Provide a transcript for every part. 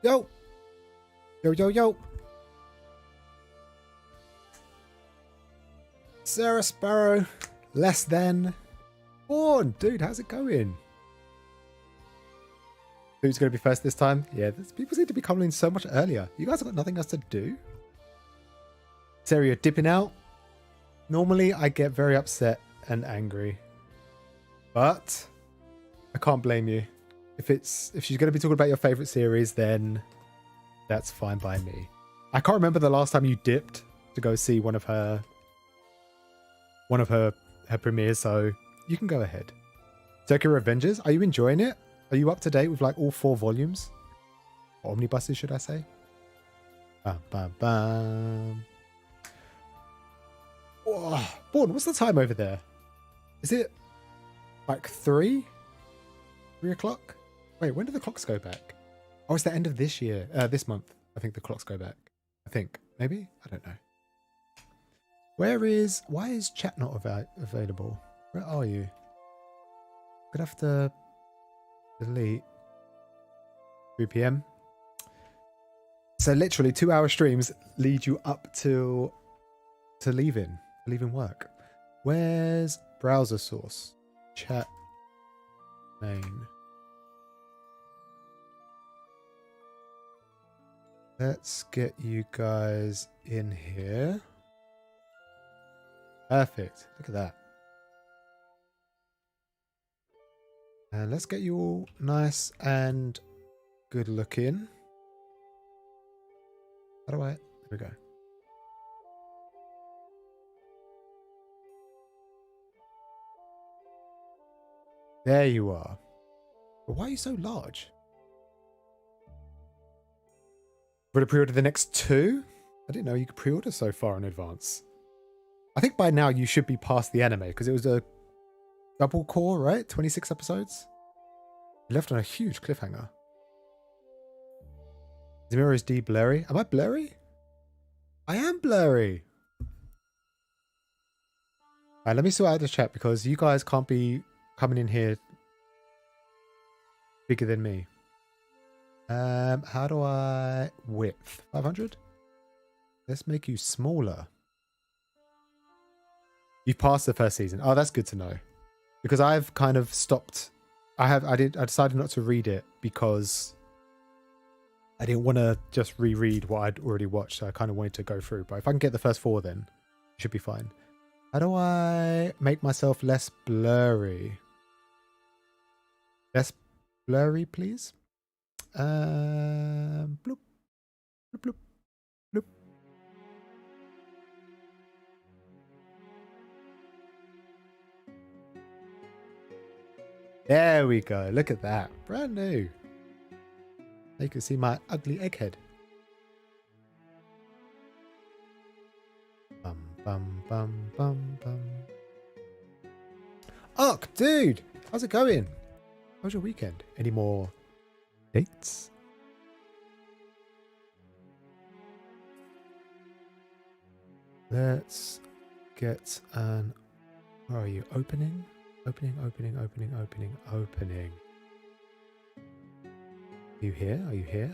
Yo! Yo, yo, yo! Sarah Sparrow, less than. Born! Dude, how's it going? Who's going to be first this time? Yeah, people seem to be coming in so much earlier. You guys have got nothing else to do? Sarah, you're dipping out? Normally, I get very upset and angry. But I can't blame you. If she's going to be talking about your favorite series, then that's fine by me. I can't remember the last time you dipped to go see one of her premieres, so you can go ahead. Tokyo Revengers, are you enjoying it? Are you up to date with like all 4 volumes? Or omnibuses, should I say? Bam, bam, bam. Whoa. Born, what's the time over there? Is it like 3 o'clock? Wait, when do the clocks go back? Oh, it's the end of this year. This month, I think the clocks go back. I think. Maybe? I don't know. Why is chat not available? Where are you? I'm gonna have to delete 3 p.m. So literally 2-hour streams lead you up to leaving work. Where's browser source? Chat main. Let's get you guys in here. Perfect. Look at that. And let's get you all nice and good looking. How do I? There we go. There you are. But why are you so large? Ready to pre-order the next 2? I didn't know you could pre-order so far in advance. I think by now you should be past the anime because it was a double core, right? 26 episodes. Left on a huge cliffhanger. Zamira is D blurry. Am I blurry? I am blurry. Alright, let me sort out the chat because you guys can't be coming in here bigger than me. How do I width? 500? Let's make you smaller. You've passed the first season. Oh, that's good to know. Because I've kind of stopped. I decided not to read it because I didn't want to just reread what I'd already watched. So I kind of wanted to go through. But if I can get the first 4, then it should be fine. How do I make myself less blurry? Less blurry, please. Bloop, bloop, bloop, bloop. There we go. Look at that. Brand new. You can see my ugly egghead. Bum, bum, bum, bum, bum. Uck, dude. How's it going? How's your weekend? Any more dates? Let's get an... Where are you? Opening? Opening. Are you here? Are you here?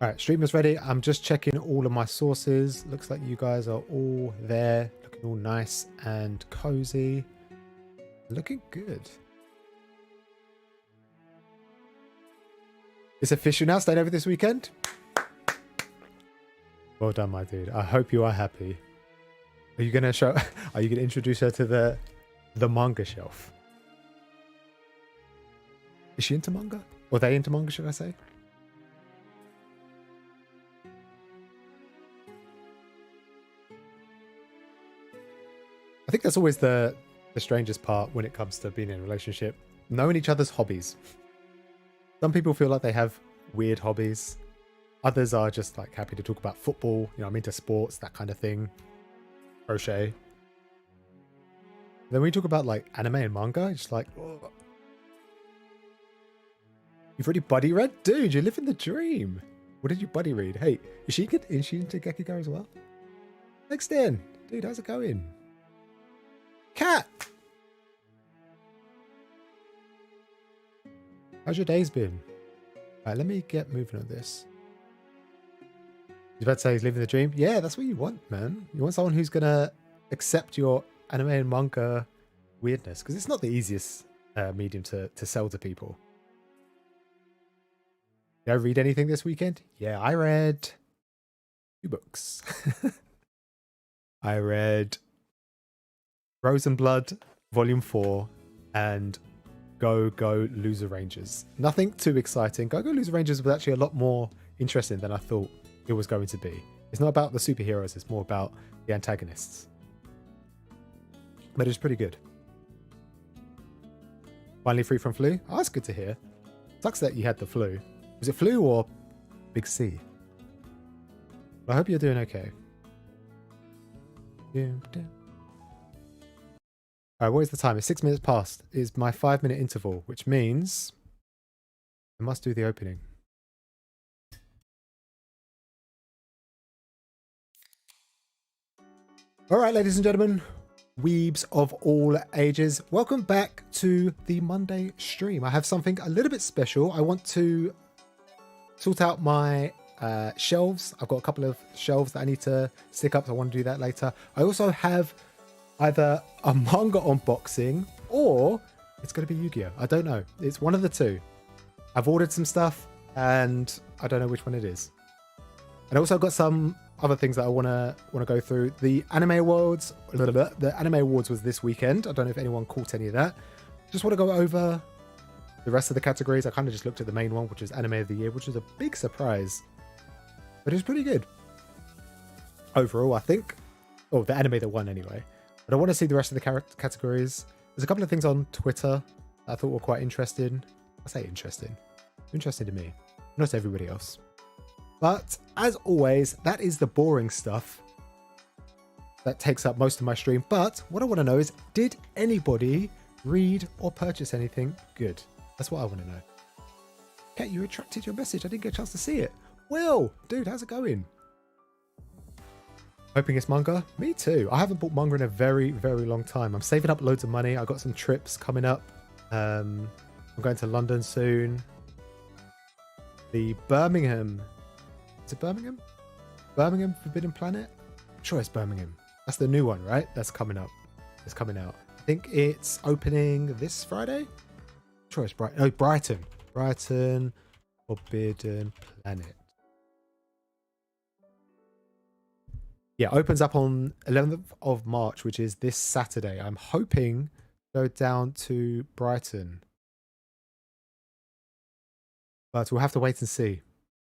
Alright, stream is ready. I'm just checking all of my sources. Looks like you guys are all there. Looking all nice and cozy. Looking good. It's official now. Staying over this weekend? Well done, my dude. I hope you are happy. Are you gonna show? Are you gonna introduce her to the manga shelf? Is she into manga? Or they into manga? Should I say? I think that's always the strangest part when it comes to being in a relationship. Knowing each other's hobbies. Some people feel like they have weird hobbies. Others are just like happy to talk about football. You know, I'm into sports, that kind of thing. Crochet. Then when we talk about like anime and manga, it's like, oh. You've already buddy read? Dude, you're living the dream. What did you buddy read? Hey, is she into Gekiga as well? Next in. Dude, how's it going? Cat! How's your days been? Alright, let me get moving on this. You about to say he's living the dream? Yeah, that's what you want, man. You want someone who's gonna accept your anime and manga weirdness, because it's not the easiest medium to sell to people. Did I read anything this weekend? Yeah, I read 2 books. I read Rose and Blood, Volume 4, and Go Go Loser Rangers. Nothing too exciting. Go Go Loser Rangers was actually a lot more interesting than I thought it was going to be. It's not about the superheroes, it's more about the antagonists. But it's pretty good. Finally free from flu? Oh, that's good to hear. Sucks that you had the flu. Was it flu or Big C? I hope you're doing okay. Alright, what is the time? It's 6 minutes past. It's my 5-minute interval, which means I must do the opening. Alright, ladies and gentlemen, weebs of all ages, welcome back to the Monday stream. I have something a little bit special. I want to sort out my shelves. I've got a couple of shelves that I need to stick up, so I want to do that later. I also have either a manga unboxing or it's going to be Yu-Gi-Oh! I don't know. It's one of the two. I've ordered some stuff and I don't know which one it is. And I also got some other things that I want to go through. The Anime Awards, the Anime Awards was this weekend. I don't know if anyone caught any of that. Just want to go over the rest of the categories. I kind of just looked at the main one, which is Anime of the Year, which was a big surprise. But it was pretty good. Overall, I think. Oh, the anime that won anyway. But I want to see the rest of the categories. There's a couple of things on Twitter that I thought were quite interesting. I say interesting. Interesting to me. Not to everybody else. But, as always, that is the boring stuff that takes up most of my stream. But, what I want to know is, did anybody read or purchase anything good? That's what I want to know. Kat, you retracted your message. I didn't get a chance to see it. Will, dude, how's it going? Hoping it's manga? Me too. I haven't bought manga in a very, very long time. I'm saving up loads of money. I've got some trips coming up. I'm going to London soon. The Birmingham... Is it Birmingham? Birmingham Forbidden Planet? I'm sure it's Birmingham. That's the new one, right? That's coming up. It's coming out. I think it's opening this Friday? I'm sure it's Brighton. Oh, Brighton. Brighton Forbidden Planet. Yeah, opens up on 11th of March, which is this Saturday. I'm hoping to go down to Brighton. But we'll have to wait and see.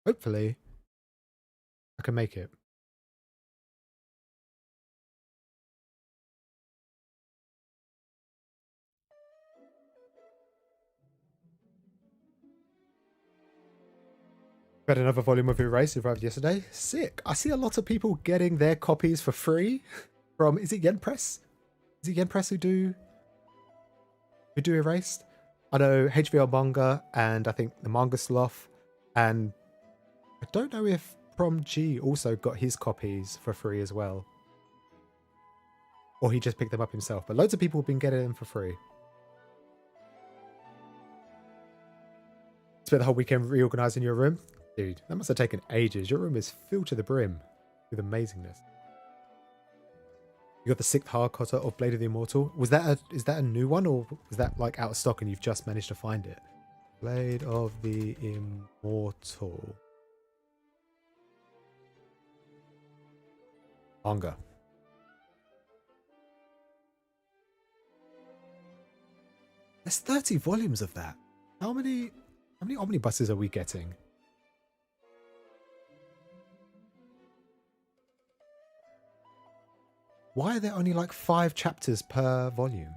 Hopefully, I can make it. Read another volume of Erase arrived yesterday. Sick. I see a lot of people getting their copies for free from, is it Yen Press? Is it Yen Press who do Erased? I know HVL Manga and I think the Manga Sloth, and I don't know if Prom G also got his copies for free as well. Or he just picked them up himself, but loads of people have been getting them for free. Spent the whole weekend reorganizing your room. Dude, that must have taken ages. Your room is filled to the brim with amazingness. You got the 6th hardcover of Blade of the Immortal. Is that a new one, or was that like out of stock and you've just managed to find it? Blade of the Immortal. Manga. There's 30 volumes of that. How many omnibuses are we getting? Why are there only like 5 chapters per volume?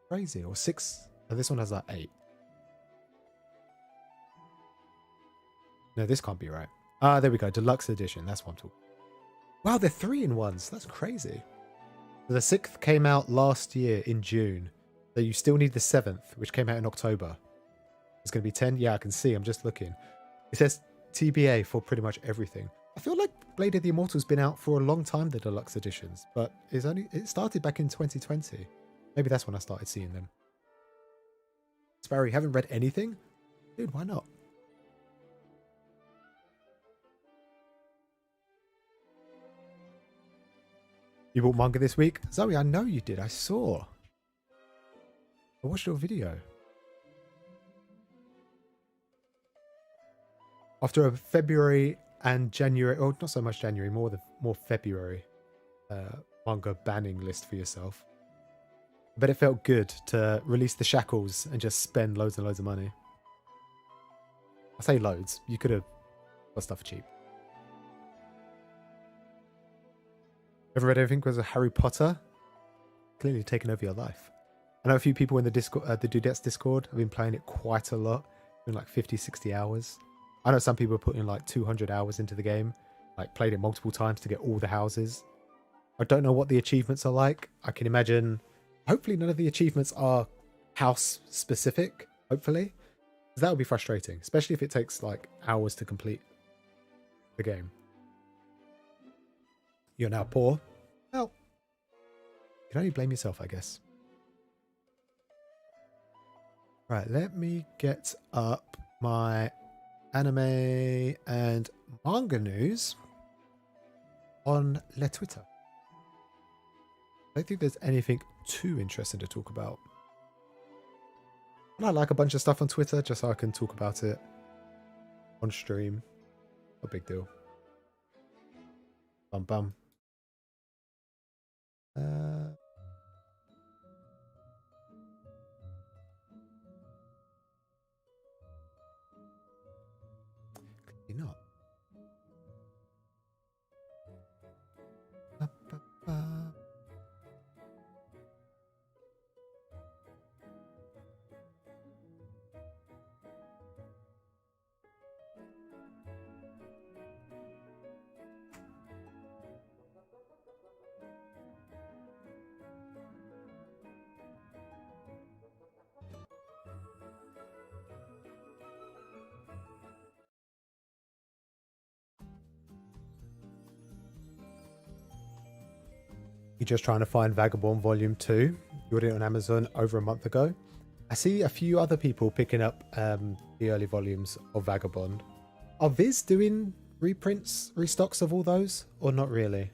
Crazy. Or 6. Oh, this one has like 8. No, this can't be right. Ah, there we go. Deluxe edition. That's what I'm talking. Wow, they're 3-in-1s. That's crazy. So the 6th came out last year in June. So you still need the 7th, which came out in October. It's going to be 10. Yeah, I can see. I'm just looking. It says TBA for pretty much everything. I feel like Blade of the Immortal's been out for a long time, the deluxe editions, but it started back in 2020. Maybe that's when I started seeing them. Sparrow, you haven't read anything? Dude, why not? You bought manga this week? Zoe, I know you did. I saw. I watched your video. After a February and January, oh, not so much January, more February manga banning list for yourself. I bet it felt good to release the shackles and just spend loads and loads of money. I say loads. You could have got stuff for cheap. Ever read anything because of Harry Potter? Clearly taken over your life. I know a few people in the Discord, the Dudettes Discord have been playing it quite a lot. Been like 50, 60 hours. I know some people are putting like 200 hours into the game. Like played it multiple times to get all the houses. I don't know what the achievements are like. I can imagine... Hopefully none of the achievements are house specific. Hopefully. Because that would be frustrating. Especially if it takes like hours to complete the game. You're now poor. Well, you can only blame yourself, I guess. Right, let me get up my anime and manga news on Le Twitter. I don't think there's anything too interesting to talk about. And I like a bunch of stuff on Twitter just so I can talk about it on stream. No big deal. Bum bum. Clearly not. You're just trying to find Vagabond Volume 2. You ordered it on Amazon over a month ago. I see a few other people picking up the early volumes of Vagabond. Are Viz doing reprints, restocks of all those? Or not really?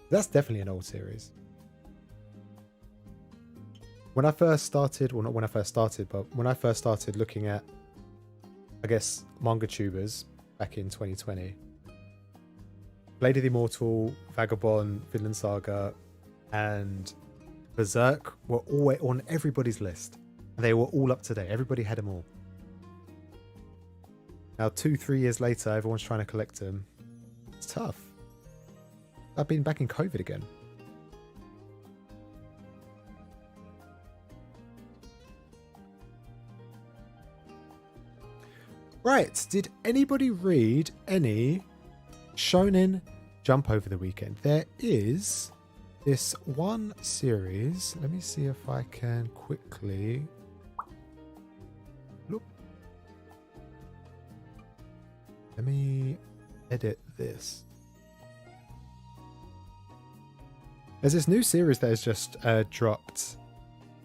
That's definitely an old series. When I first started, well not when I first started, but when I first started looking at, I guess, manga tubers back in 2020, Blade of the Immortal, Vagabond, Vinland Saga, and Berserk were all on everybody's list. They were all up to date. Everybody had them all. Now, 2-3 years later, everyone's trying to collect them. It's tough. I've been back in COVID again. Right. Did anybody read any Shonen Jump over the weekend? There is this one series. Let me see if I can quickly look. Let me edit this. There's this new series that has just dropped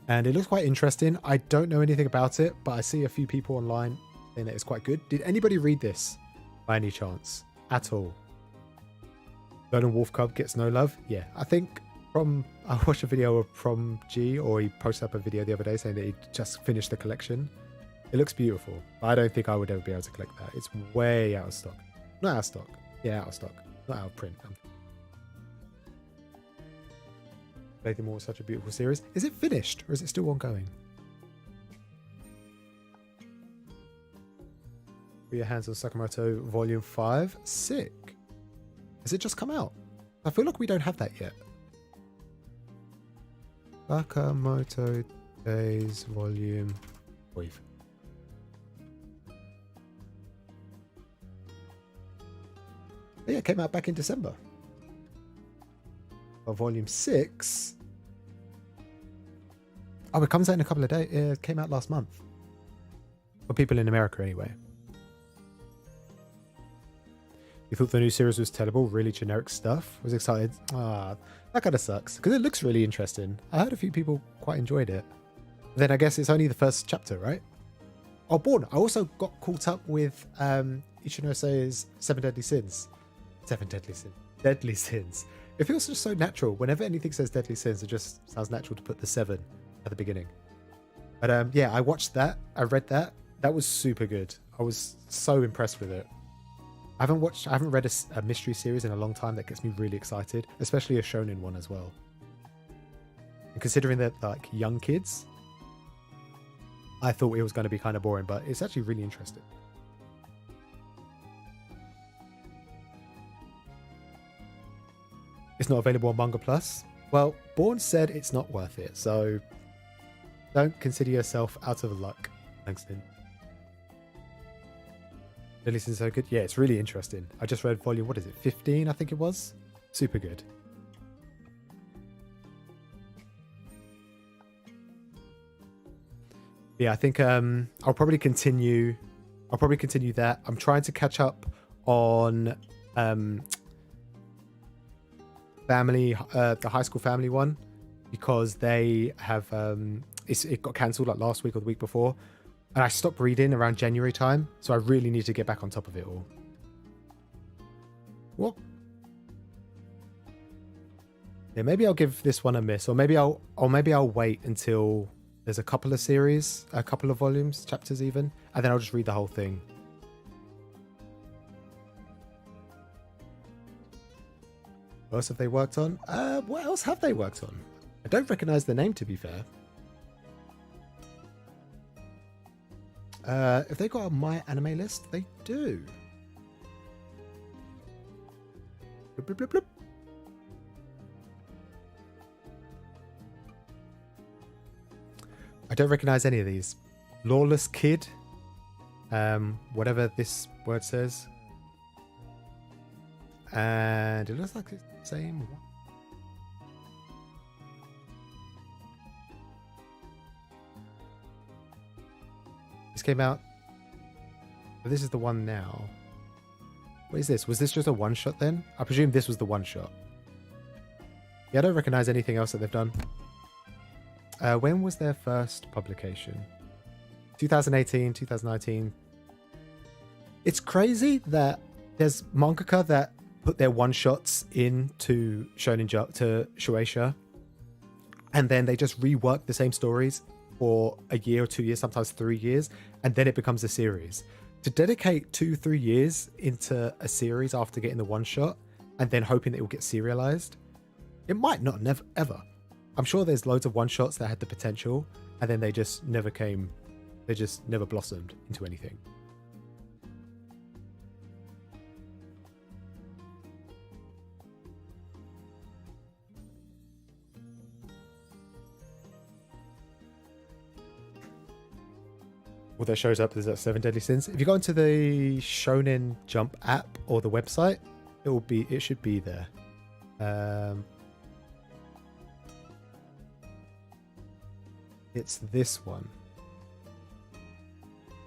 and it looks quite interesting. I don't know anything about it, but I see a few people online saying that it's quite good. Did anybody read this by any chance at all? Lone Wolf Cub gets no love. Yeah, I think I watched a video of Prom G, or he posted up a video the other day saying that he just finished the collection. It looks beautiful. I don't think I would ever be able to collect that. It's way out of stock. Not out of stock. Yeah, out of stock. Not out of print. Blade of Immortal is such a beautiful series. Is it finished or is it still ongoing? Put your hands on Sakamoto Volume 5. Sick. Has it just come out? I feel like we don't have that yet. Sakamoto Days Volume 5. Yeah, it came out back in December. Well, Volume 6. Oh, it comes out in a couple of days. It came out last month. For people in America, anyway. You thought the new series was terrible, really generic stuff? Was excited. Ah, that kind of sucks. Because it looks really interesting. I heard a few people quite enjoyed it. Then I guess it's only the first chapter, right? Oh, Born. I also got caught up with Ichinose Seven Deadly Sins. Seven Deadly Sins. Deadly Sins. It feels just so natural. Whenever anything says Deadly Sins, it just sounds natural to put the 7 at the beginning. But yeah, I watched that. I read that. That was super good. I was so impressed with it. I haven't read a mystery series in a long time that gets me really excited, especially a shonen one as well. And considering that like young kids, I thought it was going to be kind of boring, but it's actually really interesting. It's not available on Manga Plus. Well, Born said it's not worth it, so don't consider yourself out of luck, Langston. Deadly Sins so good. Yeah, it's really interesting. I just read volume, what is it, 15, I think it was? Super good. Yeah, I think I'll probably continue that. I'm trying to catch up on Family, the High School Family one, because they have it got cancelled like last week or the week before, and I stopped reading around January time, so I really need to get back on top of it all. What? Yeah, maybe I'll give this one a miss, or maybe I'll wait until there's a couple of series, a couple of volumes, chapters even, and then I'll just read the whole thing. What else have they worked on? What else have they worked on? I don't recognize the name, to be fair. If they got on my anime list, they do. Bloop, bloop, bloop, bloop. I don't recognize any of these. Lawless Kid. Whatever this word says. And it looks like it's the same one. This came out. But this is the one now. What is this? Was this just a one-shot then? I presume this was the one-shot. Yeah, I don't recognize anything else that they've done. When was their first publication? 2018, 2019. It's crazy that there's mangaka that put their one-shots into Shonen Jump to Shueisha, and then they just rework the same stories for a year or 2 years, sometimes 3 years, and then it becomes a series. To dedicate 2-3 years into a series after getting the one-shot and then hoping that it will get serialized, it might not, never, ever. I'm sure there's loads of one-shots that had the potential, and then they just never blossomed into anything. Well, that shows up as that 7 Deadly Sins. If you go into the Shonen Jump app or the website, it should be there. It's this one.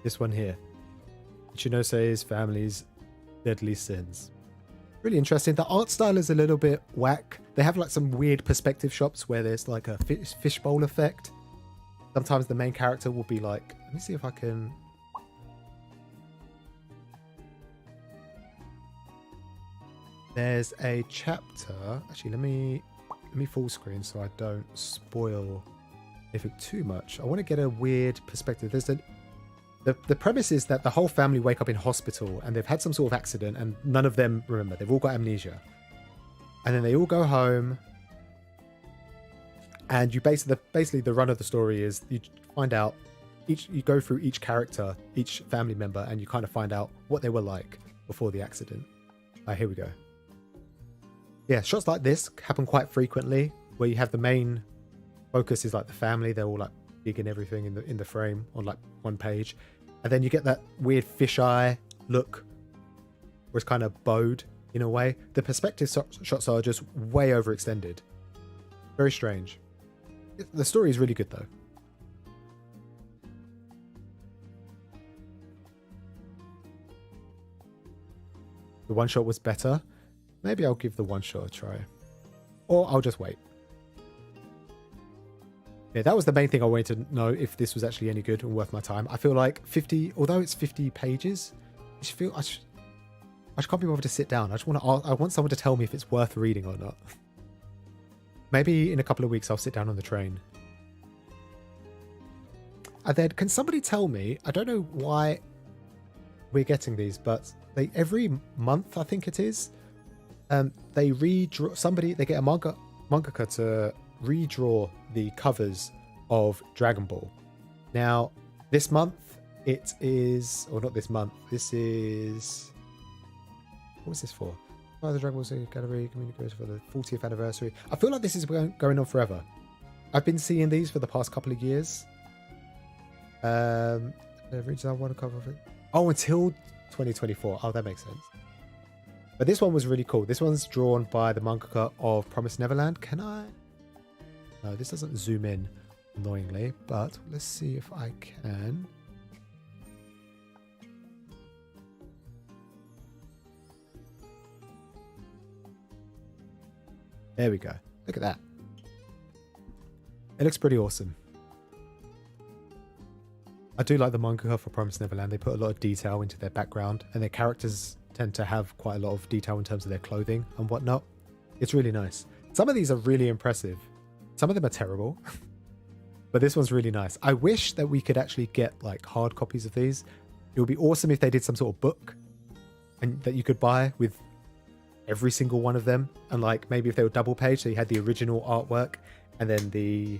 This one here. Ichinose's Family's Deadly Sins. Really interesting. The art style is a little bit whack. They have like some weird perspective shots where there's like a fishbowl effect. Sometimes the main character will be like, let me see if I can. There's a chapter. Actually, let me full screen so I don't spoil anything too much. I want to get a weird perspective. The premise is that the whole family wake up in hospital and they've had some sort of accident and none of them remember. They've all got amnesia. And then they all go home. And you basically the run of the story is you find out you go through each character, each family member, and you kind of find out what they were like before the accident. Here we go. Yeah, shots like this happen quite frequently, where you have the main focus is like the family. They're all like big and everything in the frame on like one page, and then you get that weird fisheye look, where it's kind of bowed in a way. The perspective shots are just way overextended. Very strange. The story is really good though. The one shot was better. Maybe I'll give the one shot a try. Or I'll just wait. Yeah, that was the main thing I wanted to know, if this was actually any good and worth my time. I feel like 50, although it's 50 pages, I just can't be bothered to sit down. I want someone to tell me if it's worth reading or not. Maybe in a couple of weeks I'll sit down on the train. And then can somebody tell me, I don't know why we're getting these, but every month, I think it is, they redraw, they get a mangaka to redraw the covers of Dragon Ball. Now, this month it is, or not this month, this is, what was this for? The Dragon Ball Gallery communicated for the 40th anniversary. I feel like this is going on forever. I've been seeing these for the past couple of years. Original one cover of it. Oh, until 2024. Oh, that makes sense. But this one was really cool. This one's drawn by the mangaka of Promised Neverland. Can I? No, this doesn't zoom in, annoyingly. But let's see if I can. There we go. Look at that. It looks pretty awesome. I do like the mangaka for Promised Neverland. They put a lot of detail into their background, and their characters tend to have quite a lot of detail in terms of their clothing and whatnot. It's really nice. Some of these are really impressive. Some of them are terrible, but this one's really nice. I wish that we could actually get like hard copies of these. It would be awesome if they did some sort of book and that you could buy with every single one of them, and like maybe if they were double page, so you had the original artwork and then the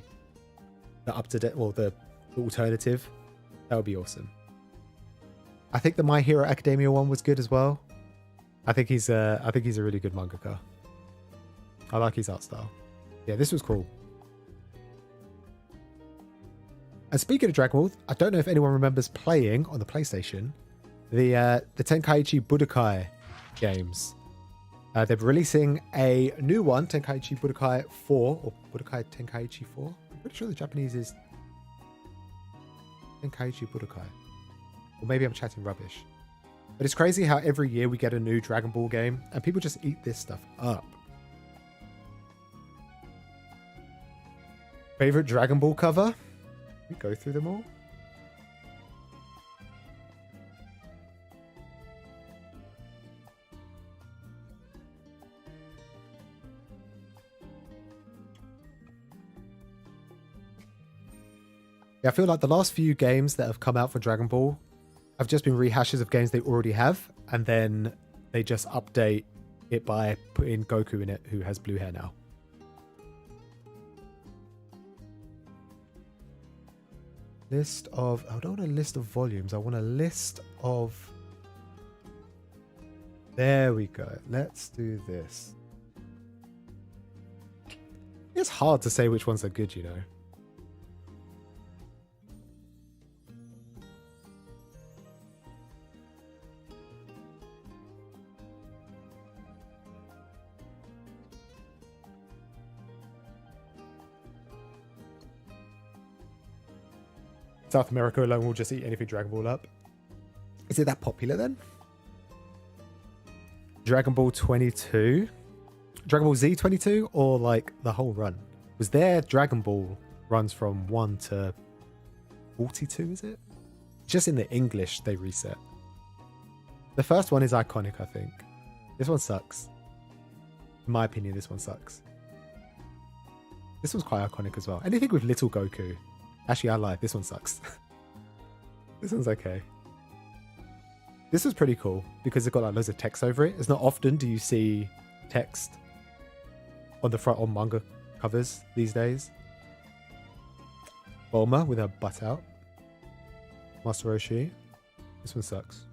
up to date, or the alternative. That would be awesome. I think the My Hero Academia one was good as well. I think he's a really good mangaka. I like his art style. Yeah, this was cool. And speaking of Dragon Ball, I don't know if anyone remembers playing on the PlayStation the Tenkaichi Budokai games. They're releasing a new one, Tenkaichi Budokai 4, or Budokai Tenkaichi 4. I'm pretty sure the Japanese is Tenkaichi Budokai. Or maybe I'm chatting rubbish. But it's crazy how every year we get a new Dragon Ball game, and people just eat this stuff up. Favorite Dragon Ball cover? We go through them all. Yeah, I feel like the last few games that have come out for Dragon Ball have just been rehashes of games they already have, and then they just update it by putting Goku in it, who has blue hair now. List of... I don't want a list of volumes. I want a list of... There we go. Let's do this. It's hard to say which ones are good, you know. South America alone will just eat anything Dragon Ball up. Is it that popular then? Dragon Ball 22? Dragon Ball Z 22? Or like the whole run? Was there Dragon Ball runs from 1 to 42, is it? Just in the English they reset. The first one is iconic, I think. This one sucks. In my opinion, this one sucks. This one's quite iconic as well. Anything with little Goku. Actually, I lied. This one sucks. This one's okay. This was pretty cool because it's got like loads of text over it. It's not often do you see text on the front on manga covers these days. Bulma with her butt out. Master Roshi. This one sucks.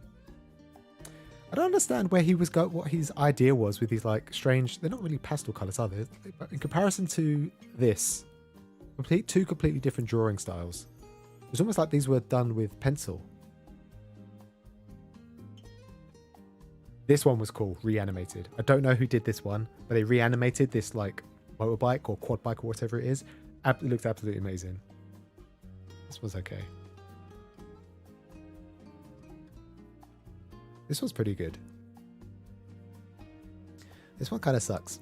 I don't understand where he was what his idea was with these like strange... They're not really pastel colours, are they? In comparison to this... Two completely different drawing styles. It's almost like these were done with pencil. This one was cool, reanimated. I don't know who did this one, but they reanimated this like motorbike or quad bike or whatever it is. It looked absolutely amazing. This was okay. This was pretty good. This one kind of sucks.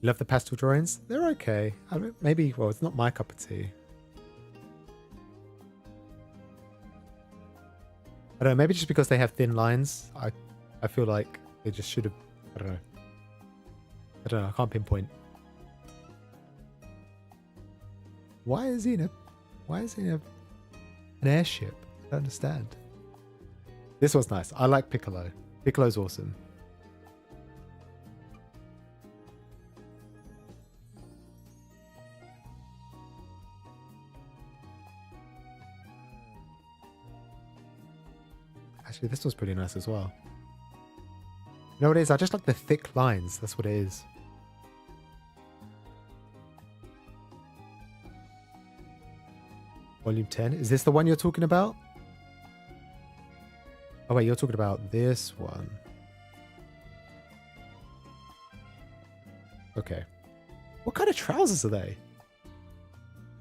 You love the pastel drawings? They're okay. I mean, maybe, well, it's not my cup of tea. I don't know, maybe just because they have thin lines, I feel like they just should have, I don't know, I can't pinpoint. Why is he in an airship? I don't understand. This one's nice. I like Piccolo. Piccolo's awesome. Actually, this one's pretty nice as well. You know what it is? I just like the thick lines. That's what it is. Volume 10. Is this the one you're talking about? Oh wait, you're talking about this one. Okay. What kind of trousers are they?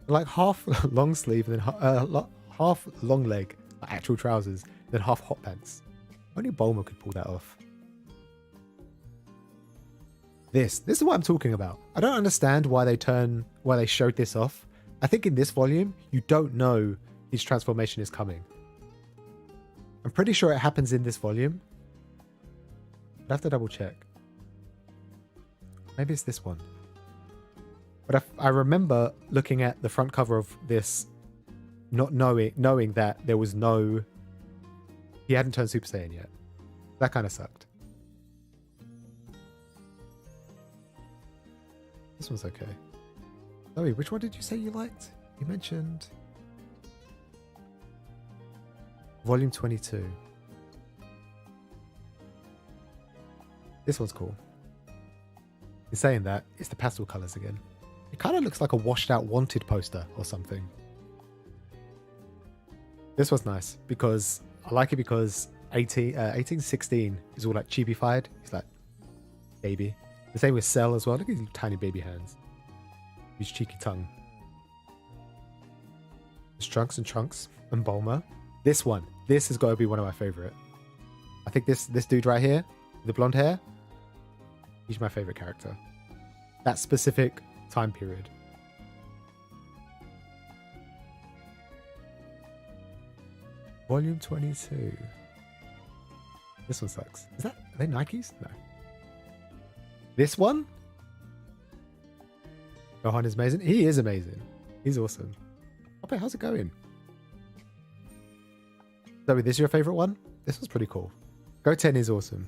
Like half long sleeve and then half long leg, like actual trousers, then half hot pants. Only Bulma could pull that off. This is what I'm talking about. I don't understand why they showed this off. I think in this volume, you don't know his transformation is coming. I'm pretty sure it happens in this volume. I'd have to double check. Maybe it's this one. But I remember looking at the front cover of this, not knowing that there was no... He hadn't turned Super Saiyan yet. That kind of sucked. This one's okay. Zoe, which one did you say you liked? You mentioned... Volume 22. This one's cool. In saying that, it's the pastel colours again. It kind of looks like a washed out Wanted poster or something. This was nice because I like it because 1816 is all like chibi-fied. He's like baby. The same with Cell as well. Look at his tiny baby hands. His cheeky tongue. There's Trunks and Bulma. This one. This has got to be one of my favorite. I think this dude right here, the blonde hair, he's my favorite character. That specific time period. Volume 22. This one sucks. Are they Nikes? No. This one? Gohan is amazing. He is amazing. He's awesome. Okay, how's it going? Zoe, this is your favorite one? This one's pretty cool. Goten is awesome.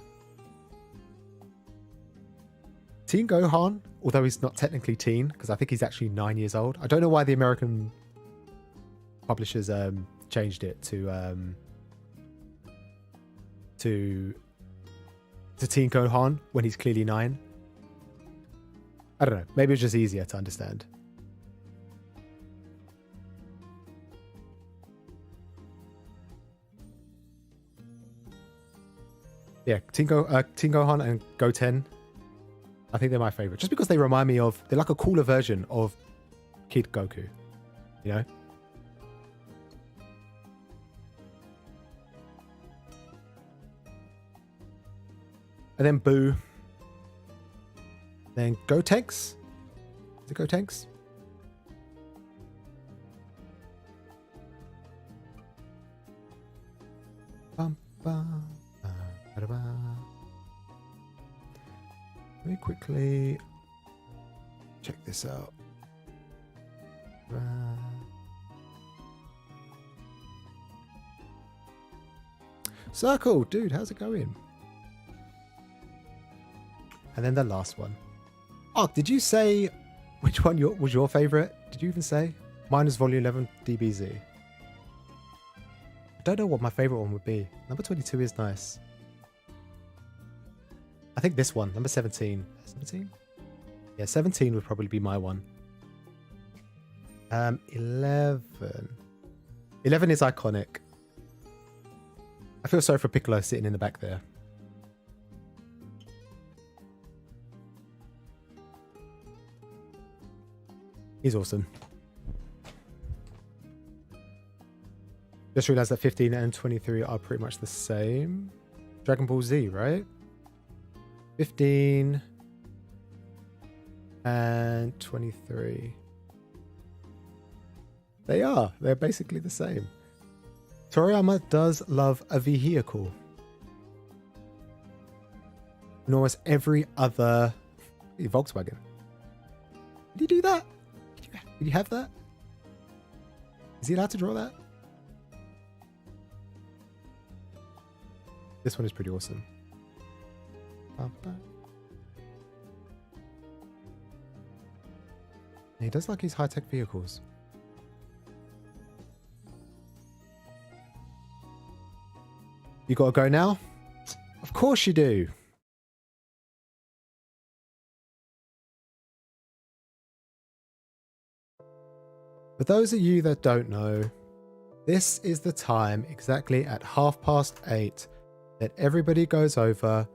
Teen Gohan, although he's not technically teen, because I think he's actually 9 years old. I don't know why the American publishers changed it to Teen Gohan when he's clearly 9. I don't know. Maybe it's just easier to understand. Yeah, Teen Gohan and Goten, I think they're my favorite. Just because they remind me of... They're like a cooler version of Kid Goku. You know? And then Boo. Then Gotenks. Is it Gotenks? Bum, bum. Let me quickly check this out. Circle, dude, how's it going? And then the last one. Oh, did you say which one was your favorite? Did you even say? Mine is Volume 11 DBZ. I don't know what my favorite one would be. Number 22 is nice. I think this one, number 17. 17? Yeah, 17 would probably be my one. 11. 11 is iconic. I feel sorry for Piccolo sitting in the back there. He's awesome. Just realized that 15 and 23 are pretty much the same. Dragon Ball Z, right? 15. and 23. They are. They're basically the same. Toriyama does love a vehicle. And almost every other Volkswagen. Did he do that? Did he have that? Is he allowed to draw that? This one is pretty awesome. He does like his high-tech vehicles. You gotta go now? Of course you do. For those of you that don't know, this is the time exactly at 8:30 that everybody goes over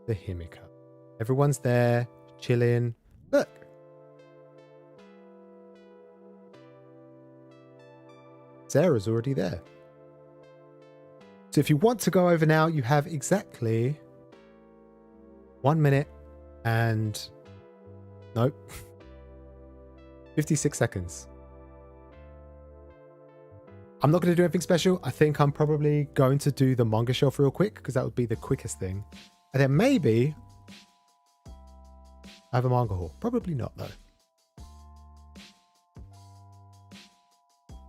the Himika. Everyone's there, chilling. Look. Sarah's already there. So if you want to go over now, you have exactly 1 minute and... Nope. 56 seconds. I'm not going to do anything special. I think I'm probably going to do the manga shelf real quick because that would be the quickest thing. And then maybe I have a manga haul. Probably not though.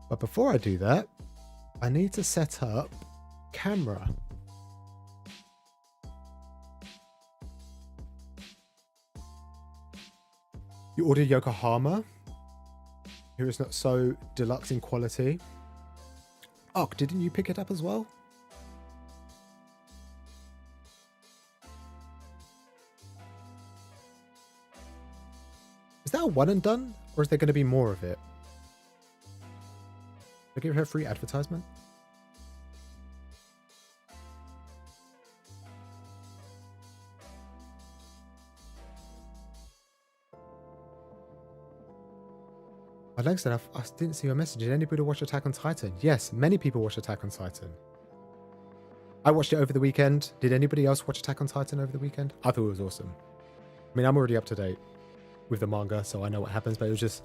But before I do that, I need to set up camera. You ordered Yokohama. Here is not so deluxe in quality. Oh, didn't you pick it up as well? Is that a one and done? Or is there going to be more of it? Did I give her a free advertisement? Like I said, I didn't see your message. Did anybody watch Attack on Titan? Yes, many people watch Attack on Titan. I watched it over the weekend. Did anybody else watch Attack on Titan over the weekend? I thought it was awesome. I mean, I'm already up to date with the manga, so I know what happens, but it was just,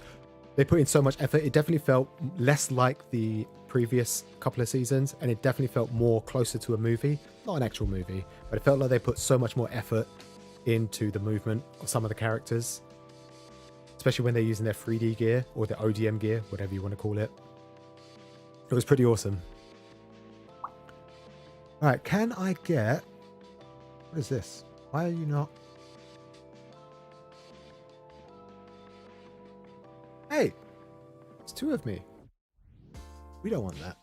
they put in so much effort. It definitely felt less like the previous couple of seasons, and it definitely felt more closer to a movie. Not an actual movie, but it felt like they put so much more effort into the movement of some of the characters. Especially when they're using their 3D gear or their ODM gear, whatever you want to call it. It was pretty awesome. All right, can I get... What is this? Why are you not... Hey! It's two of me. We don't want that.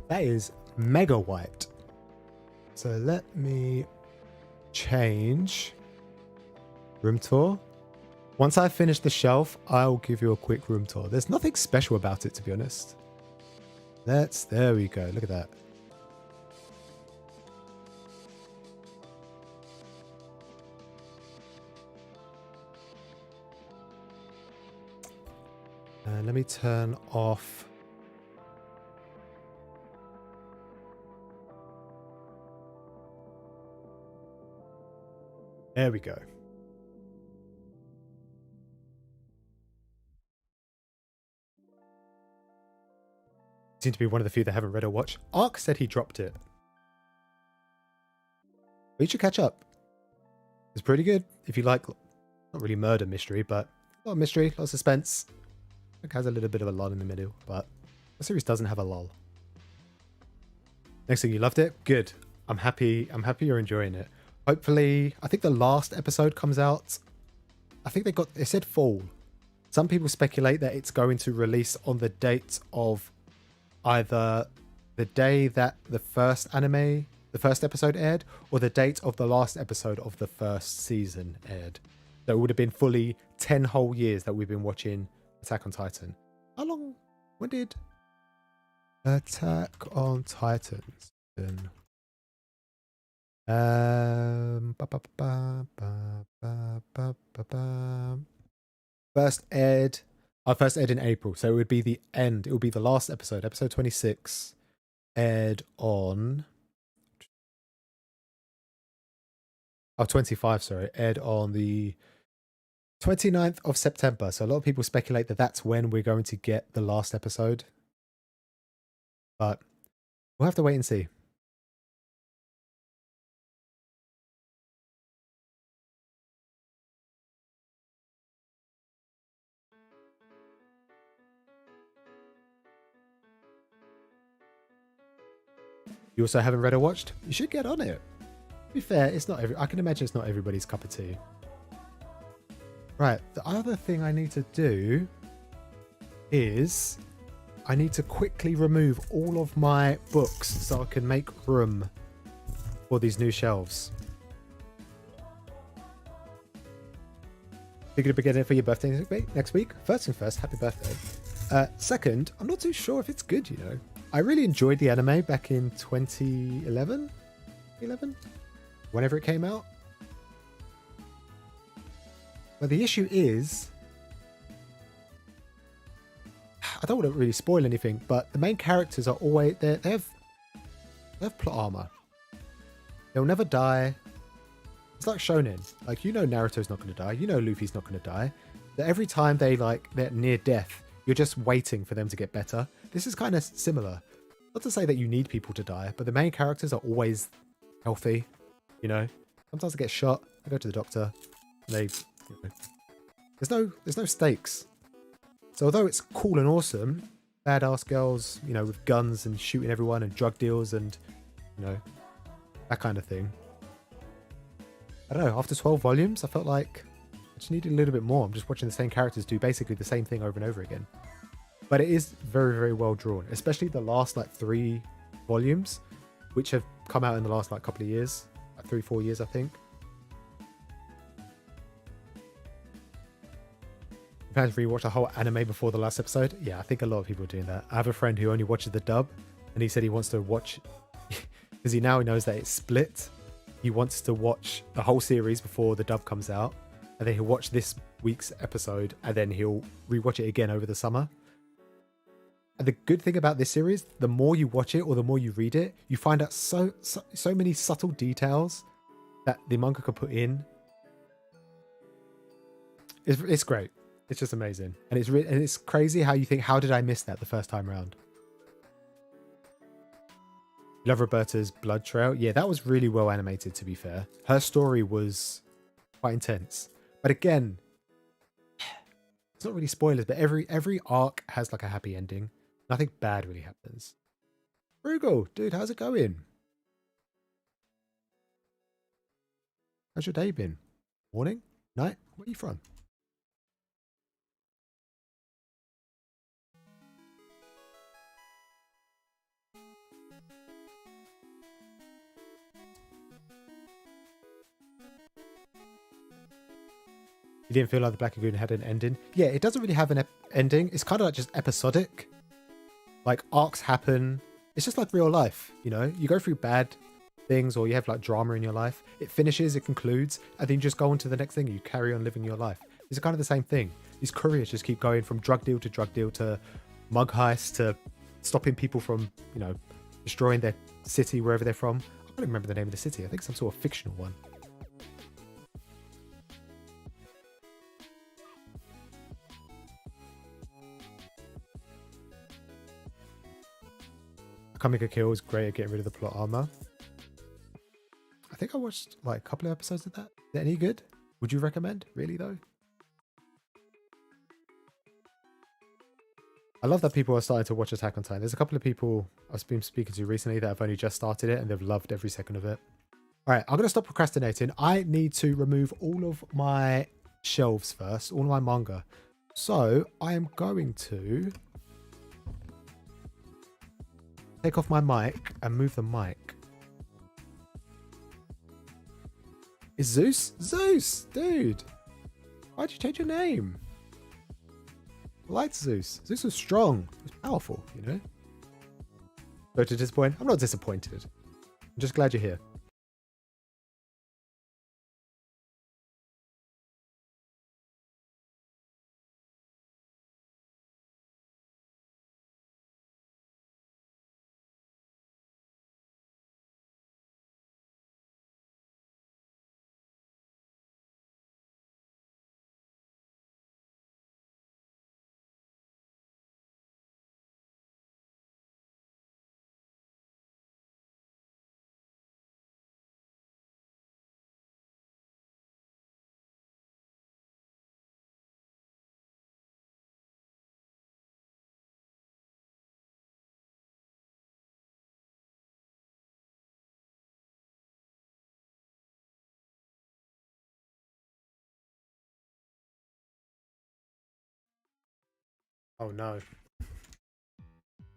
That is mega white. So let me change room tour. Once I finish the shelf, I'll give you a quick room tour. There's nothing special about it, to be honest. There we go. Look at that. And let me turn off. There we go. Seem to be one of the few that haven't read or watched. Ark said he dropped it. But you should catch up. It's pretty good if you like, not really murder mystery, but a lot of mystery, a lot of suspense. It has a little bit of a lull in the middle, but the series doesn't have a lull. Next thing, you loved it? Good. I'm happy you're enjoying it. Hopefully, I think the last episode comes out. I think they said fall. Some people speculate that it's going to release on the date of either the day that the first episode aired, or the date of the last episode of the first season aired. So it would have been fully 10 whole years that we've been watching Attack on Titan. How long? When did Attack on Titans? First aired in April, so it would be the end. It would be the last episode 26, aired on 25, sorry, aired on the 29th of September. So a lot of people speculate that that's when we're going to get the last episode, but we'll have to wait and see. You also haven't read or watched? You should get on it. To be fair, it's not I can imagine it's not everybody's cup of tea. Right, the other thing I need to do is I need to quickly remove all of my books so I can make room for these new shelves. You're going to be getting it for your birthday next week? First thing first, happy birthday. Second, I'm not too sure if it's good, you know. I really enjoyed the anime back in 2011? Whenever it came out. But the issue is, I don't want to really spoil anything, but the main characters are always, they have plot armor. They'll never die. It's like shonen. Like, you know Naruto's not going to die. You know Luffy's not going to die. That every time they're near death, you're just waiting for them to get better. This is kind of similar. Not to say that you need people to die, but the main characters are always healthy. You know, sometimes they get shot. They go to the doctor. And there's no stakes. So although it's cool and awesome, badass girls, you know, with guns and shooting everyone and drug deals and, you know, that kind of thing. I don't know, after 12 volumes, I felt like I just needed a little bit more. I'm just watching the same characters do basically the same thing over and over again. But it is very, very well drawn, especially the last 3 volumes, which have come out in the last couple of years, 3-4 years, I think. You plan to rewatch the whole anime before the last episode? Yeah, I think a lot of people are doing that. I have a friend who only watches the dub, and he said he wants to watch, because he now knows that it's split. He wants to watch the whole series before the dub comes out, and then he'll watch this week's episode, and then he'll rewatch it again over the summer. And the good thing about this series, the more you watch it or the more you read it, you find out so many subtle details that the manga could put in. It's great. It's just amazing, and it's crazy how you think, how did I miss that the first time around? Love Roberta's Blood Trail. Yeah, that was really well animated, to be fair. Her story was quite intense. But again, it's not really spoilers, but every arc has a happy ending. Nothing bad really happens. Frugal, dude, how's it going? How's your day been? Morning? Night? Where are you from? You didn't feel like the Black Lagoon had an ending? Yeah, it doesn't really have an ending. It's kind of just episodic. Arcs happen. It's just like real life, you know? You go through bad things, or you have drama in your life. It finishes, it concludes, and then you just go on to the next thing. You carry on living your life. It's kind of the same thing. These couriers just keep going from drug deal to mug heist to stopping people from, you know, destroying their city wherever they're from. I can't remember the name of the city. I think some sort of fictional one. Kamika Kill is great at getting rid of the plot armor. I think I watched a couple of episodes of that. Is that any good? Would you recommend? Really though? I love that people are starting to watch Attack on Titan. There's a couple of people I've been speaking to recently that have only just started it and they've loved every second of it. All right, I'm going to stop procrastinating. I need to remove all of my shelves first, all of my manga. So I am going to take off my mic and move the mic. Is Zeus? Zeus, dude. Why'd you change your name? I liked Zeus. Zeus was strong. He was powerful, you know? So to disappoint? I'm not disappointed. I'm just glad you're here. Oh no.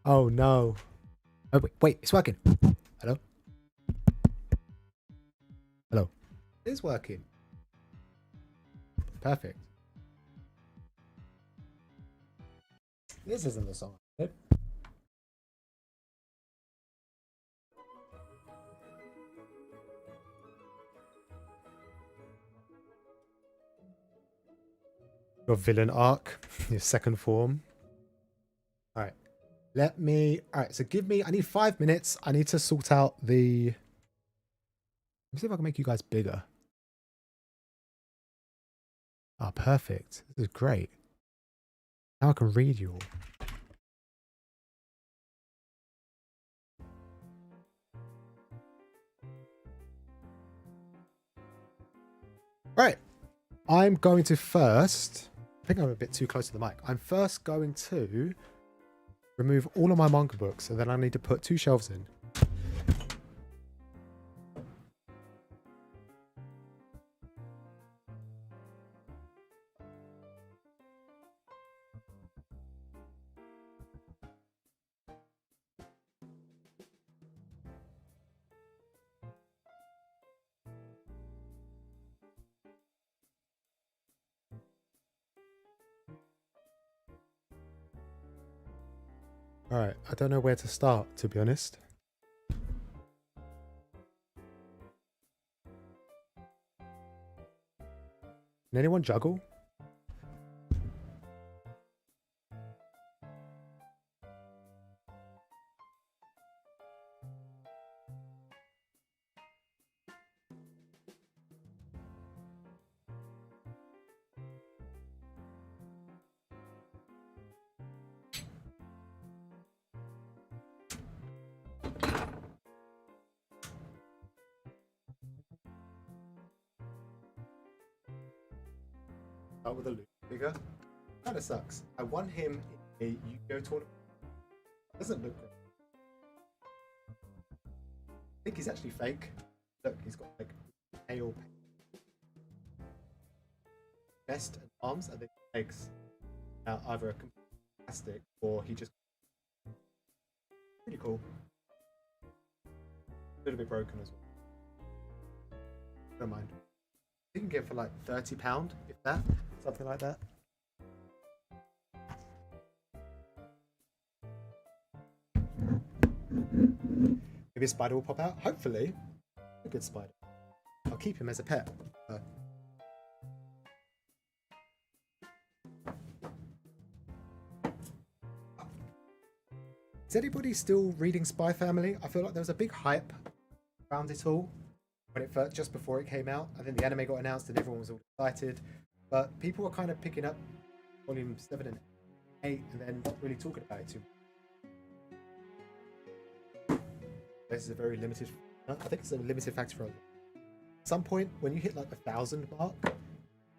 Oh no. Oh wait, it's working. Hello? Hello. It is working. Perfect. This isn't the song. Your villain arc, your second form. All right. Let me. All right. So give me. I need 5 minutes. I need to sort out the. Let me see if I can make you guys bigger. Ah, perfect. This is great. Now I can read you all. Right. I'm going to first. I think I'm a bit too close to the mic. I'm first going to remove all of my manga books, and then I need to put 2 shelves in. All right. I don't know where to start, to be honest. Can anyone juggle? Start with a Luke figure. Kind of sucks. I won him in a YuGiOh tournament. Doesn't look great. I think he's actually fake. Look, he's got like pale chest and arms, and then legs. Now either a complete plastic or he just pretty cool. A little bit broken as well. Don't mind. You can get for like £30, if that, something like that. Maybe a spider will pop out. Hopefully, a good spider. I'll keep him as a pet. Is anybody still reading Spy Family? I feel like there was a big hype around it all when it first, just before it came out, and then the anime got announced and everyone was all excited. But people were kind of picking up volume 7 and 8 and then not really talking about it too much. This is a very limited. I think it's a limited factor for at some point when you hit like the 1,000 mark.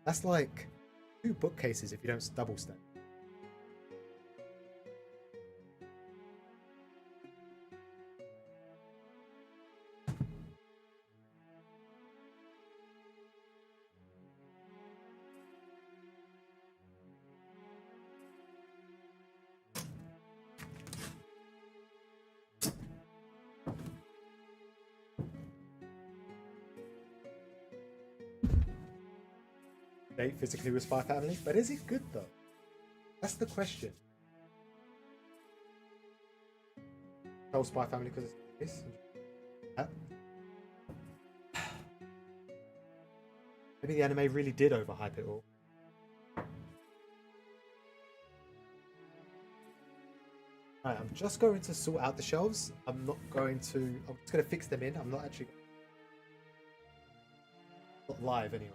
That's like 2 bookcases if you don't double stack. date physically with Spy Family, but is it good though? That's the question. Tell Spy Family because it's this. Maybe the anime really did overhype it all. Right, I'm just going to sort out the shelves. I'm just going to fix them in. I'm not actually not live anyway.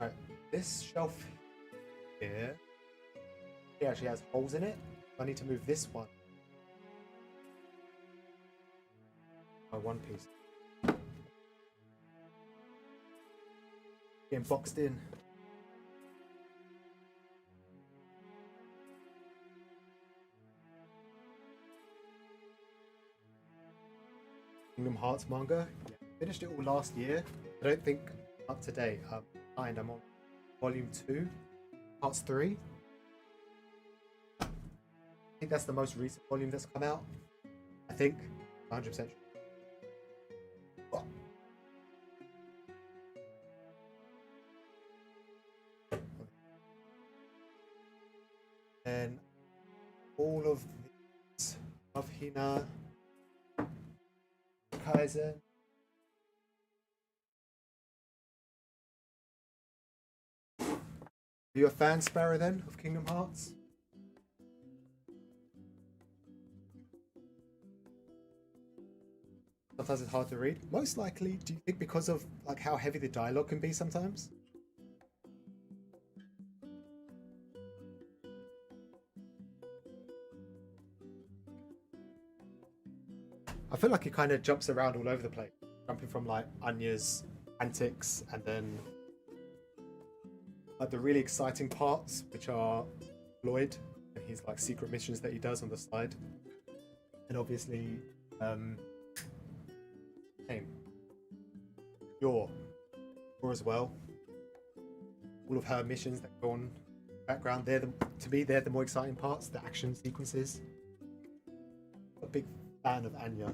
Right, this shelf here, it actually has holes in it. I need to move this one by one piece. Getting boxed in. Kingdom Hearts manga. Yeah, finished it all last year. I don't think up to date. I'm on volume 2, parts 3. I think that's the most recent volume that's come out. I think 100%. Oh. And all of these of Hina, Kaizen. Are you a fan, Sparrow, then, of Kingdom Hearts? Sometimes it's hard to read. Most likely, do you think because of like how heavy the dialogue can be sometimes? I feel like it kind of jumps around all over the place, jumping from like Anya's antics and then like the really exciting parts, which are Lloyd and his like secret missions that he does on the side, and obviously YuGiOh as well. All of her missions that go on in the background, to me they're the more exciting parts, the action sequences. A big fan of Anya.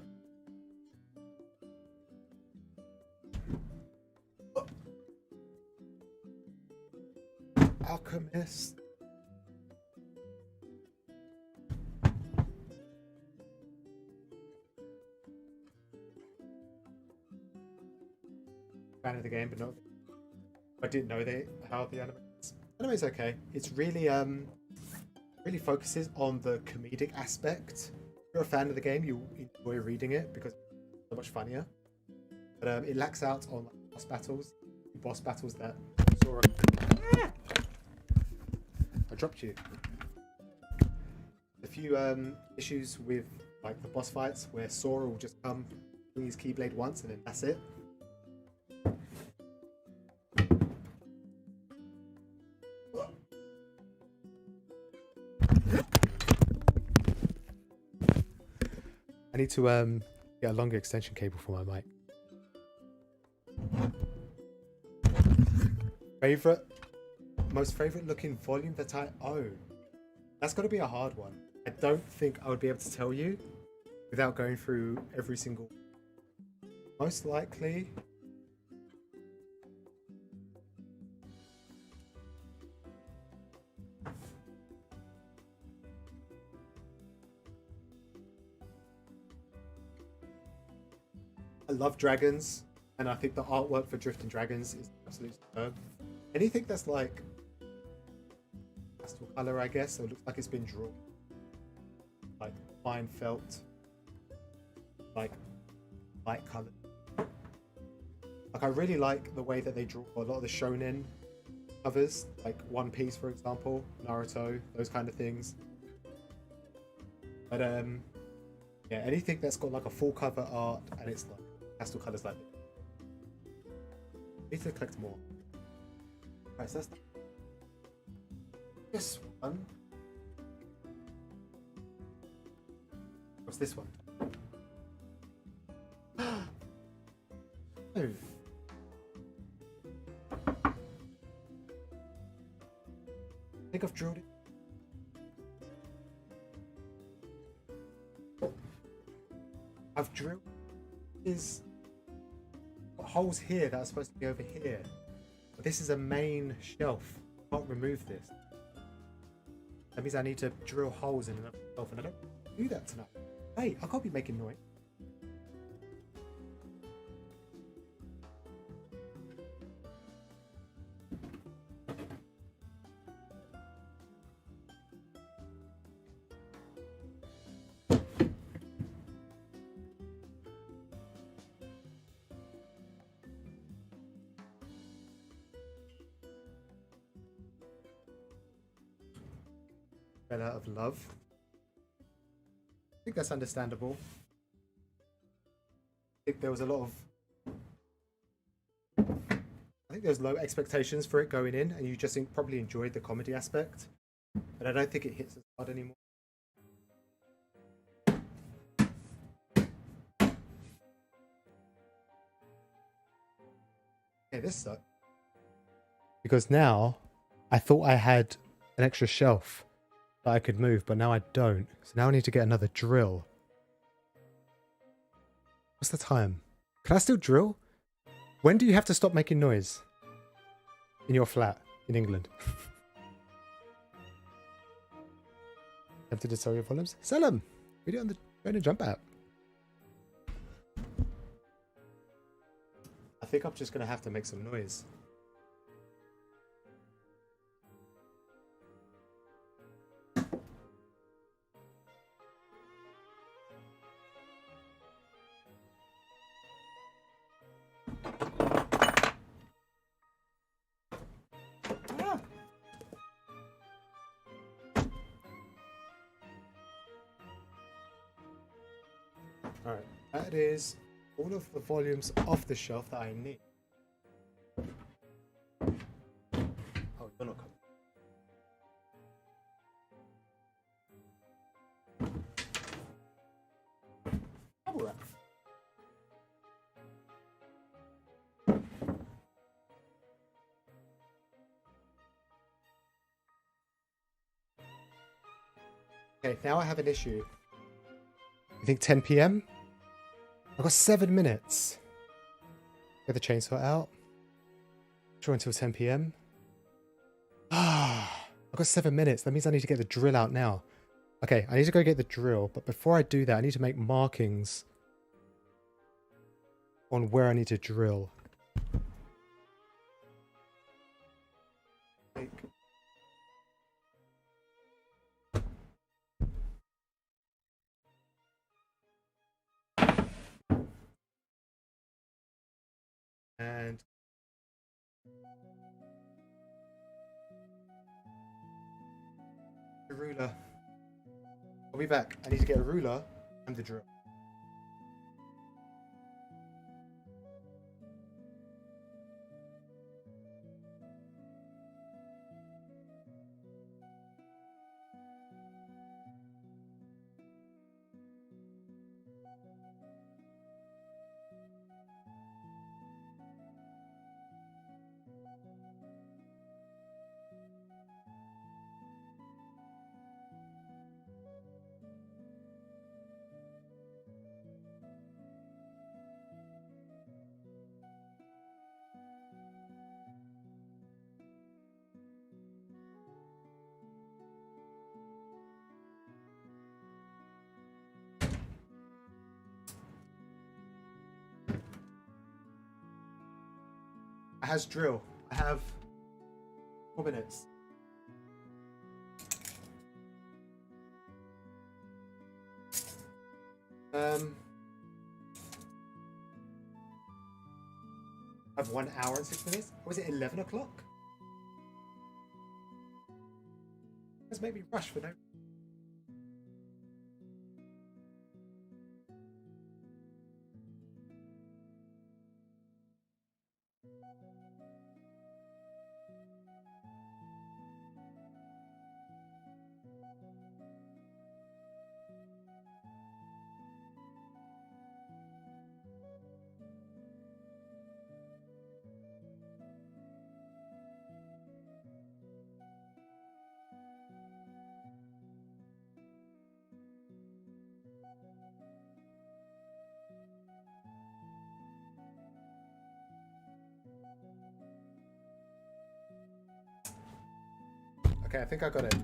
Alchemist. Fan of the game, but not. I didn't know how the anime is. Anime is okay. It's really really focuses on the comedic aspect. If you're a fan of the game, you enjoy reading it because it's so much funnier. But it lacks out on like, boss battles that Sora. I dropped you. A few issues with like the boss fights where Sora will just come, swing his Keyblade once, and then that's it. I need to get a longer extension cable for my mic. Most favorite looking volume that I own. That's got to be a hard one. I don't think I would be able to tell you without going through every single. Most likely. I love dragons, and I think the artwork for Drifting Dragons is absolutely superb. Anything that's like pastel color, I guess, so it looks like it's been drawn, like fine felt, like light color. Like I really like the way that they draw a lot of the shonen covers, like One Piece, for example, Naruto, those kind of things. But yeah, anything that's got like a full cover art and it's like pastel colors like this. I need to collect more. Right, so that's this one. What's this one? Oh. I think I've drilled it. I've drilled is got holes here that are supposed to be over here. But this is a main shelf. I can't remove this. That means I need to drill holes in another shelf, and I don't do that tonight. Hey, I can't be making noise. Fell out of love. I think that's understandable. I think there was a lot of... I think there's low expectations for it going in, and you just probably enjoyed the comedy aspect. But I don't think it hits as hard anymore. Yeah, this sucks. Because now, I thought I had an extra shelf that I could move, but now I don't. So now I need to get another drill. What's the time? Can I still drill? When do you have to stop making noise? In your flat in England. Tempted to sell your volumes? Sell them! Read it on the Train and Jump app. I think I'm just going to have to make some noise. Alright, that is all of the volumes off the shelf that I need. Oh, you're not coming. Bubble wrap. Okay, now I have an issue. You think 10 PM? I've got 7 minutes. Get the chainsaw out. Sure, until 10 PM. Ah, I've got 7 minutes. That means I need to get the drill out now. Okay, I need to go get the drill, but before I do that, I need to make markings on where I need to drill. And the ruler. I'll be back. I need to get a ruler and the drill. I has drill. I have 4 minutes. I have 1 hour and 6 minutes. Or was it 11 o'clock? Let's make me rush for no. Okay, I think I got it.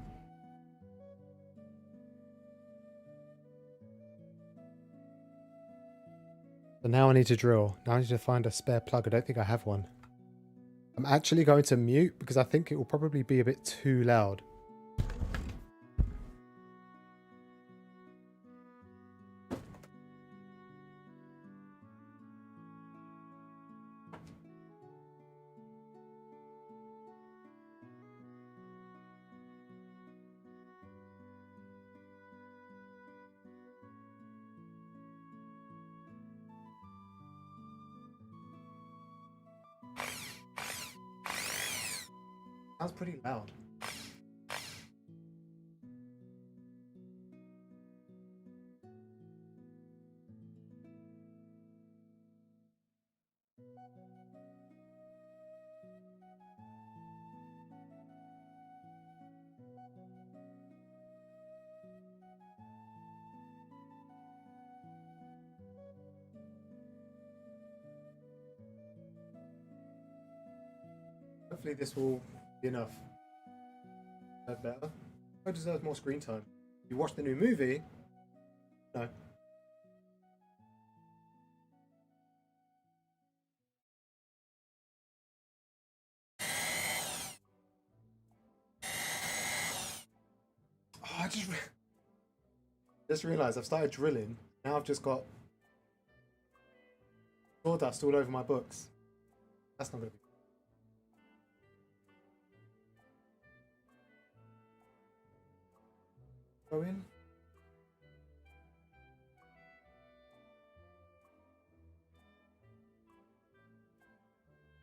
So now I need to drill. Now I need to find a spare plug. I don't think I have one. I'm actually going to mute because I think it will probably be a bit too loud. Sounds pretty loud. Hopefully this will be enough. That better? I deserve more screen time. You watched the new movie? No. Oh, I just realised I've started drilling. Now I've just got sawdust all over my books. That's not going to be. Go in.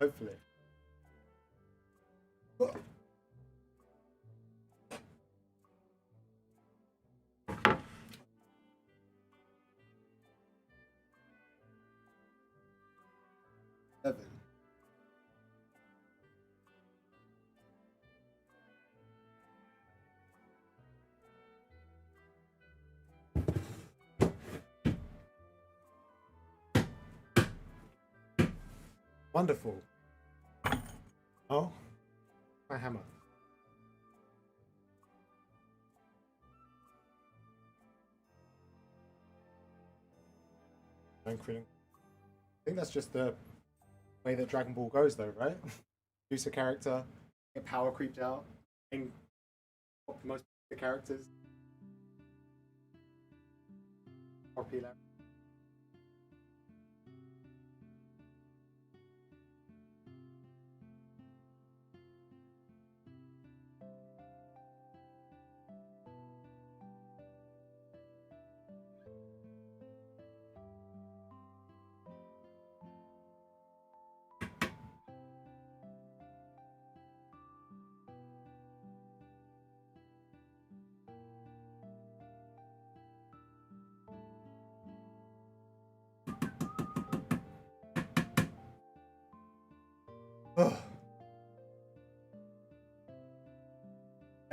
Hopefully. Oh. Seven. Wonderful. Oh, my hammer. I think that's just the way that Dragon Ball goes, though, right? Produce a character, get power creeped out, and most of the characters. Popular.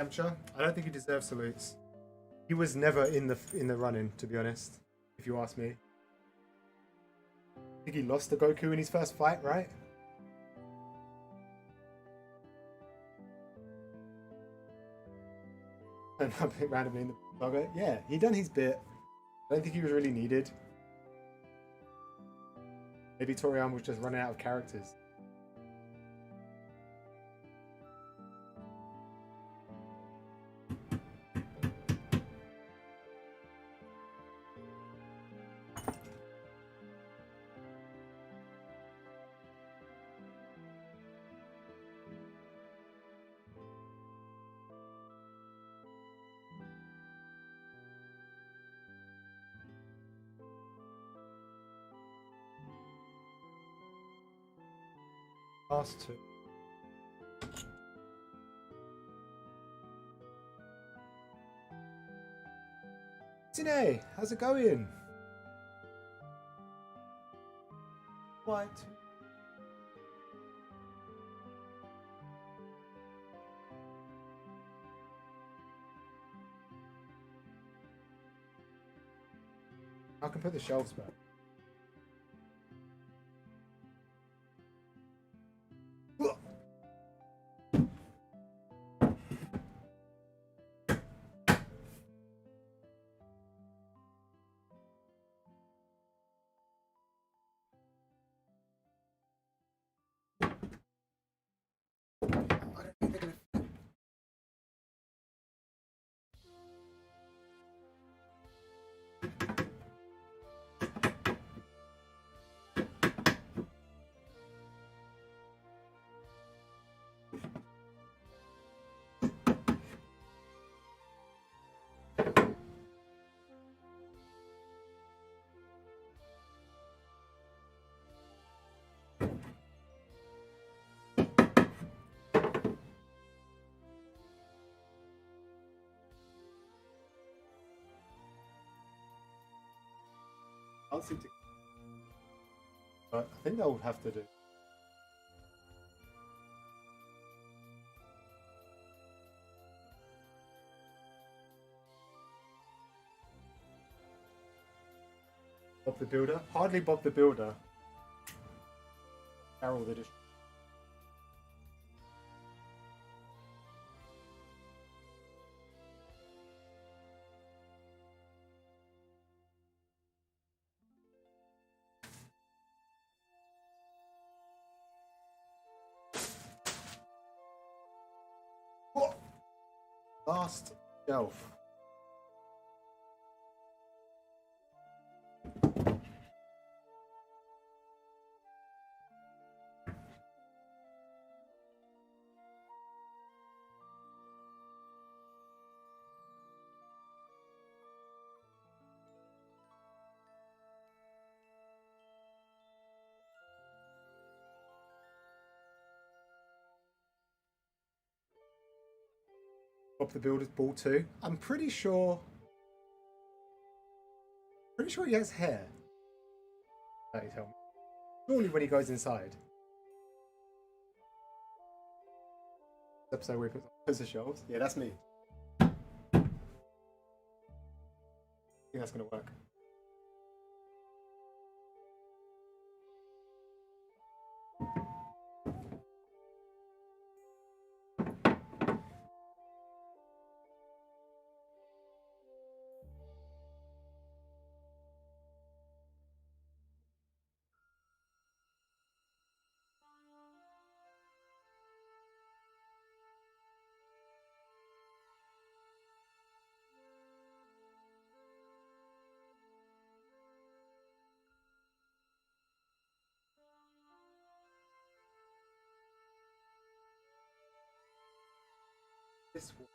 Yamcha, I don't think he deserves salutes. He was never in the running, to be honest. If you ask me, I think he lost to Goku in his first fight, right? And I picked randomly in the saga. Yeah, he done his bit. I don't think he was really needed. Maybe Toriyama was just running out of characters. Last two. Sine, how's it going? What? I can put the shelves back. Can't seem to. But I think they'll have to do. Bob the Builder? Hardly Bob the Builder. Carol the Dish. What? Last shelf. Bob the Builder's ball too. I'm pretty sure he has hair. That you tell me. Surely when he goes inside. Episode where he puts the shelves. Yeah, that's me. I think that's gonna work. This one.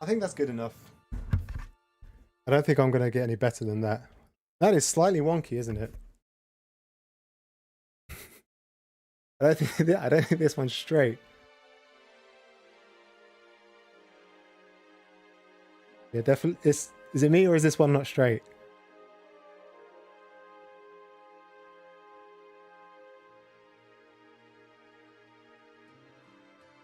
I think that's good enough. I don't think I'm going to get any better than that. That is slightly wonky, isn't it? I don't think this one's straight. Yeah, definitely. Is it me or is this one not straight?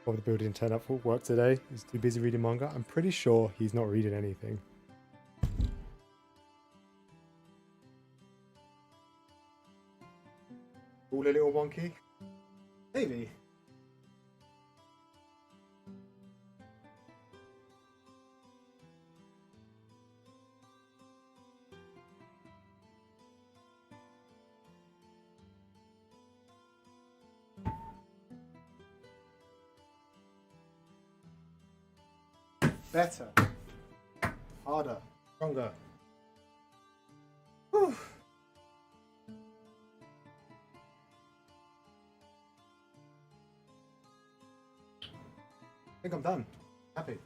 Bob the Builder didn't turn up for work today. He's too busy reading manga. I'm pretty sure he's not reading anything. All a little wonky? Maybe. Better. Harder. Stronger. Whew. I think I'm done. Happy.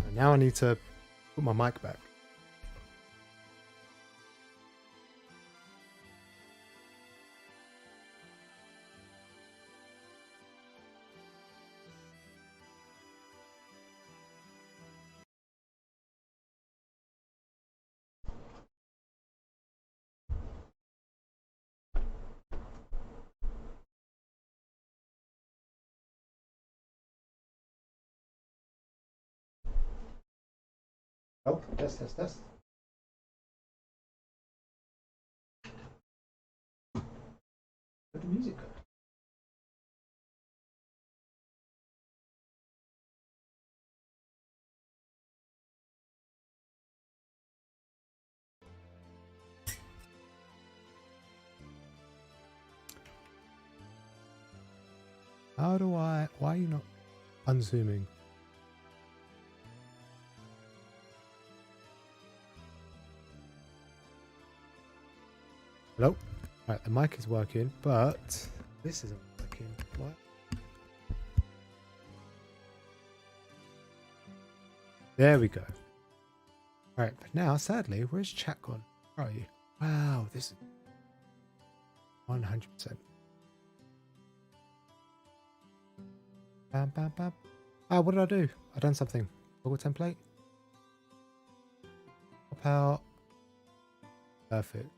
And now I need to put my mic back. Oh, test. Where'd the music go? How do I... Why are you not unzooming? Hello? Right, the mic is working, but this isn't working. What? There we go. Alright, but now, sadly, where's chat gone? Where are you? Wow, this is 100%. Bam, bam, bam. Ah, what did I do? I done something. Google template. Pop out. Perfect.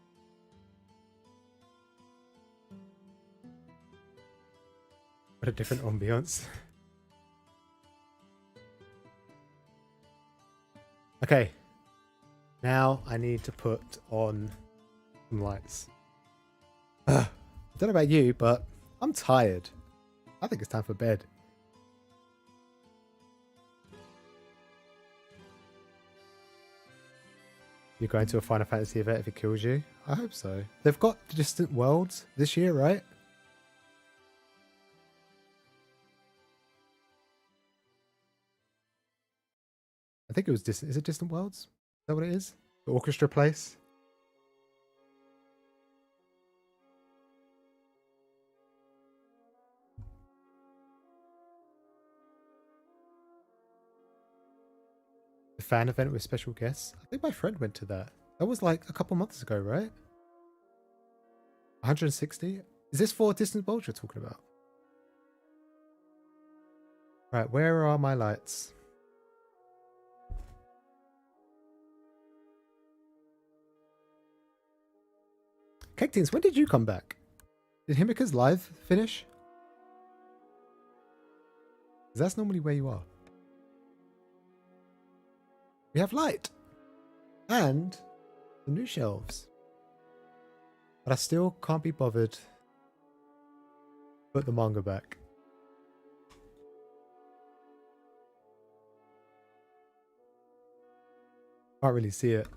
What a different ambience. Okay. Now I need to put on some lights. I don't know about you, but I'm tired. I think it's time for bed. You're going to a Final Fantasy event if it kills you? I hope so. They've got Distant Worlds this year, right? I think it was Distant. Is it Distant Worlds? Is that what it is? The orchestra place? The fan event with special guests? I think my friend went to that. That was like a couple months ago, right? 160? Is this for Distant Worlds you're talking about? Right, where are my lights? Cactins, when did you come back? Did Himika's live finish? Because that's normally where you are. We have light. And the new shelves. But I still can't be bothered to put the manga back. Can't really see it.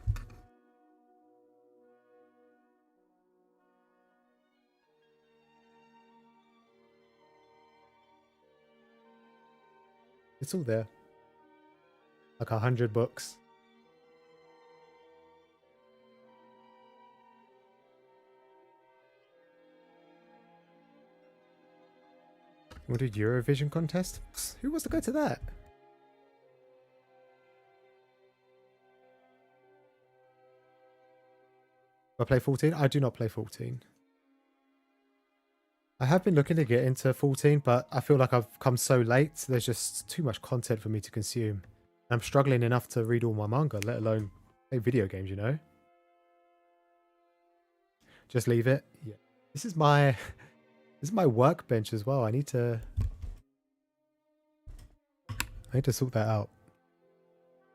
It's all there. Like 100 books. What did Eurovision contest? Who wants to go to that? Do I play 14? I do not play 14. I have been looking to get into 14, but I feel like I've come so late. There's just too much content for me to consume. I'm struggling enough to read all my manga, let alone play video games, you know? Just leave it. Yeah. This is my workbench as well. I need to sort that out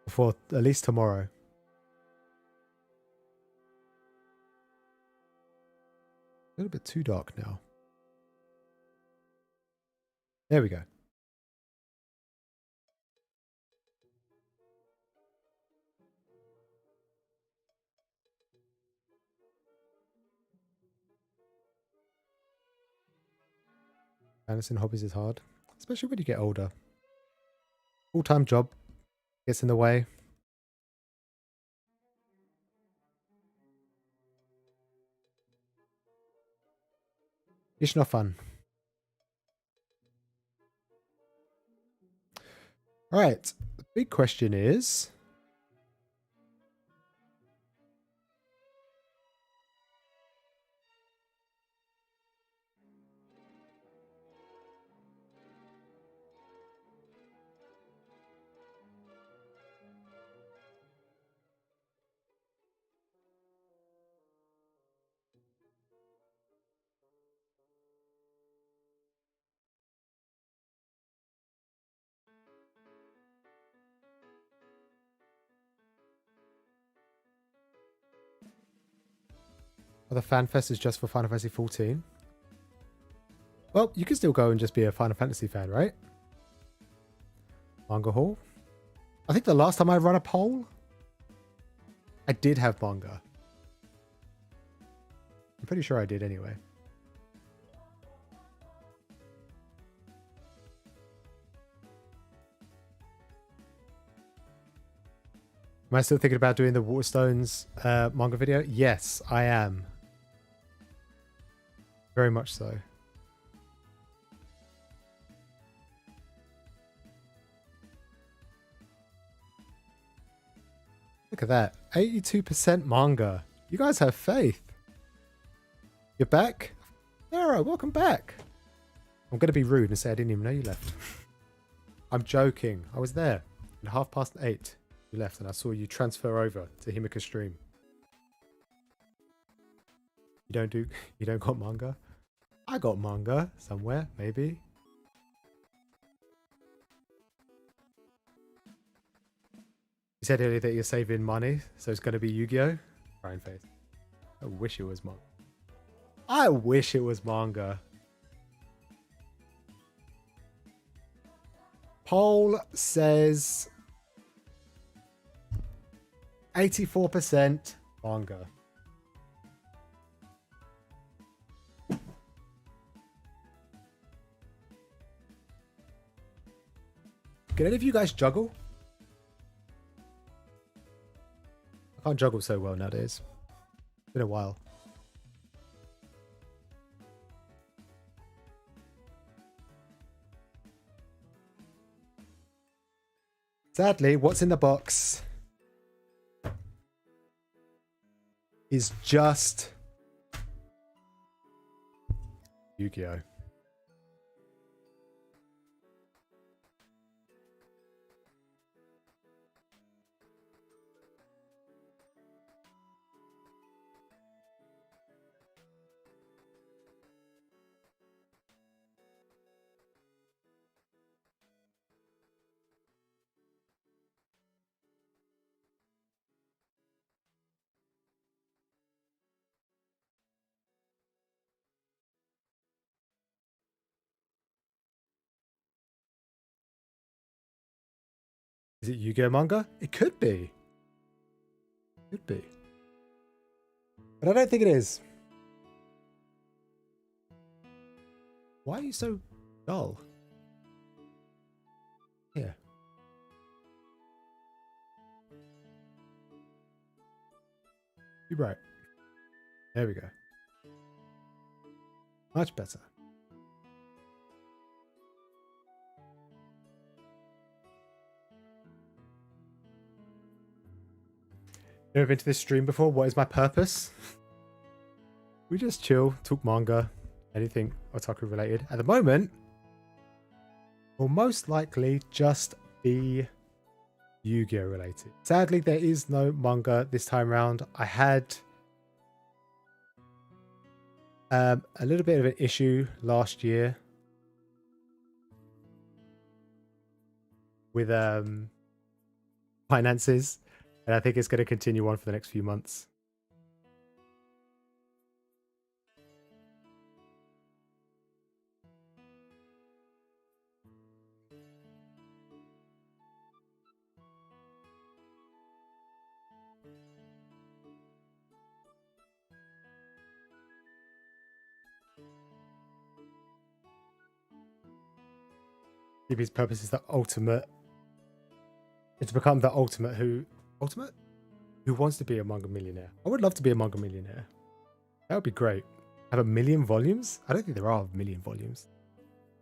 before at least tomorrow. A little bit too dark now. There we go. Balancing hobbies is hard, especially when you get older. Full-time job gets in the way. It's not fun. All right. The big question is, are the fan fest is just for Final Fantasy 14? Well, you can still go and just be a Final Fantasy fan, right? Manga Hall. I think the last time I ran a poll, I did have manga. I'm pretty sure I did anyway. Am I still thinking about doing the Waterstones manga video? Yes, I am. Very much so. Look at that. 82% manga. You guys have faith. You're back? Sarah, welcome back. I'm going to be rude and say I didn't even know you left. I'm joking. I was there. At 8:30, you left and I saw you transfer over to Himika stream. You don't got manga? I got manga somewhere, maybe. You said earlier that you're saving money, so it's going to be YuGiOh? Crying face. I wish it was manga. I wish it was manga. Poll says 84% manga. Can any of you guys juggle? I can't juggle so well nowadays. It's been a while. Sadly, what's in the box is just YuGiOh. Is it YuGiOh manga? It could be. Could be. But I don't think it is. Why are you so dull? Here. Be bright. There we go. Much better. Never been to this stream before. What is my purpose? We just chill, talk manga, anything otaku related. At the moment, will most likely just be YuGiOh related. Sadly, there is no manga this time around. I had a little bit of an issue last year with finances. And I think it's going to continue on for the next few months. His purpose is the ultimate. It's to become the ultimate who wants to be a manga millionaire. I would love to be a manga millionaire. That would be great. Have 1 million volumes? I don't think there are 1 million volumes.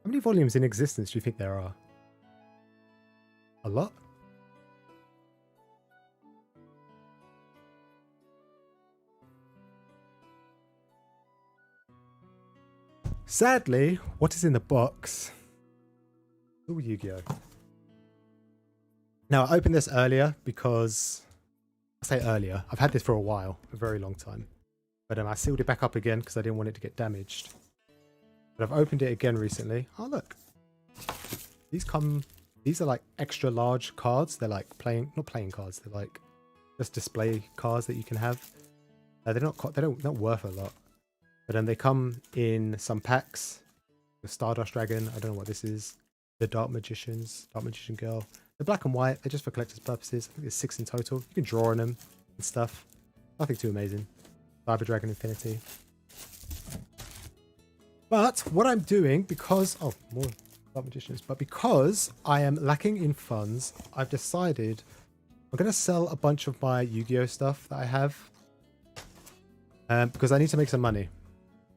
How many volumes in existence do you think there are? A lot? Sadly, what is in the box? Oh, YuGiOh. Now, I opened this earlier because... I say earlier. I've had this for a while. A very long time. But I sealed it back up again because I didn't want it to get damaged. But I've opened it again recently. Oh, look. These are like extra large cards. They're like not playing cards. They're like just display cards that you can have. They're not worth a lot. But then they come in some packs. The Stardust Dragon. I don't know what this is. The Dark Magician Girl. They're black and white. They're just for collector's purposes. I think there's 6 in total. You can draw on them and stuff. Nothing too amazing. Cyber Dragon Infinity. But what I'm doing, because... Oh, more Dark Magicians. But because I am lacking in funds, I've decided I'm going to sell a bunch of my YuGiOh stuff that I have. Because I need to make some money.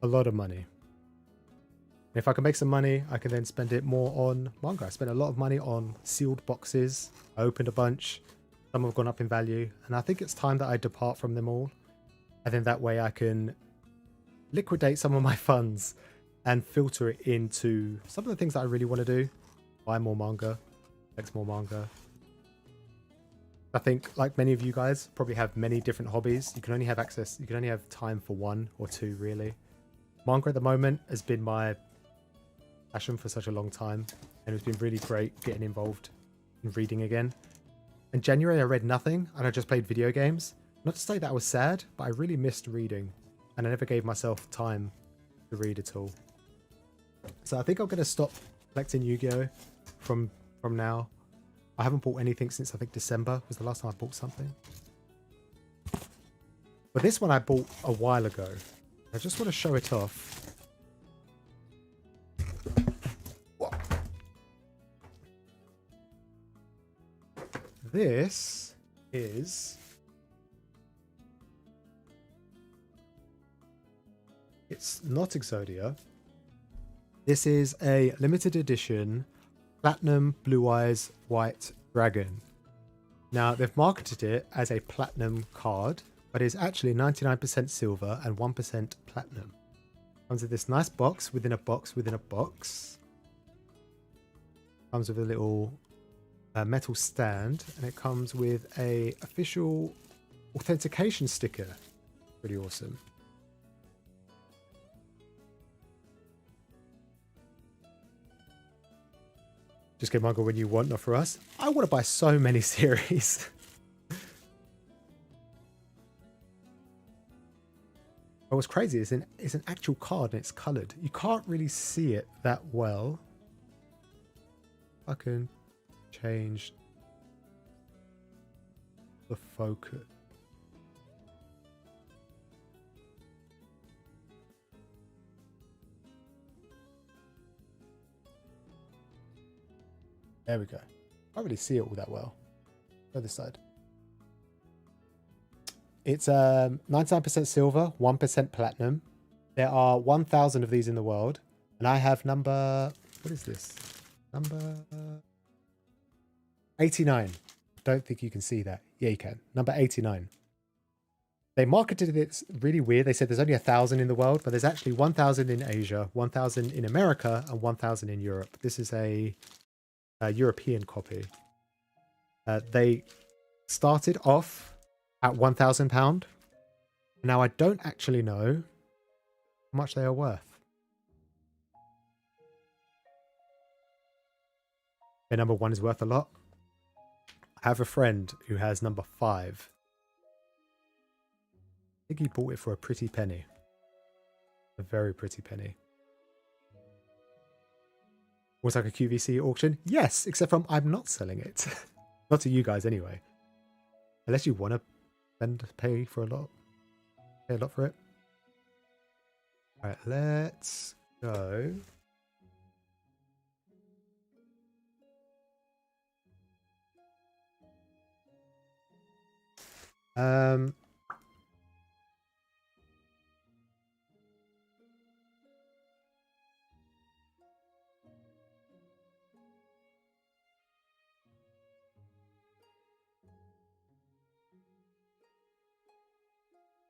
A lot of money. If I can make some money, I can then spend it more on manga. I spent a lot of money on sealed boxes. I opened a bunch. Some have gone up in value. And I think it's time that I depart from them all. And then that way I can liquidate some of my funds and filter it into some of the things that I really want to do. Buy more manga. Collect more manga. I think, like many of you guys, probably have many different hobbies. You can only have access, you can only have time for one or two, really. Manga at the moment has been my passion for such a long time, and it's been really great getting involved in reading again. In January, I read nothing, and I just played video games. Not to say that I was sad, but I really missed reading, and I never gave myself time to read at all. So I think I'm going to stop collecting Yu-Gi-Oh! from now. I haven't bought anything since I think December was the last time I bought something. But this one I bought a while ago. I just want to show it off. This is... It's not Exodia. This is a limited edition Platinum Blue Eyes White Dragon. Now, they've marketed it as a platinum card, but it's actually 99% silver and 1% platinum. Comes with this nice box within a box within a box. Comes with a little metal stand, and it comes with a official authentication sticker. Pretty awesome. Just get manga when you want, not for us. I want to buy so many series. But what's crazy is it's an actual card and it's coloured. You can't really see it that well. I can change the focus. There we go. I can't really see it all that well. Go this side. It's 99% silver, 1% platinum. There are 1,000 of these in the world. And I have number... What is this? Number... 89. Don't think you can see that. Yeah, you can. Number 89. They marketed it really weird. They said there's only 1,000 in the world, but there's actually 1,000 in Asia, 1,000 in America, and 1,000 in Europe. This is a European copy. They started off at £1,000. Now I don't actually know how much they are worth. Okay, number 1 is worth a lot. I have a friend who has number 5. I think he bought it for a pretty penny. A very pretty penny. Was like a QVC auction? Yes, except from I'm not selling it. Not to you guys anyway. Unless you want to pay for a lot. Pay a lot for it. Alright, let's go.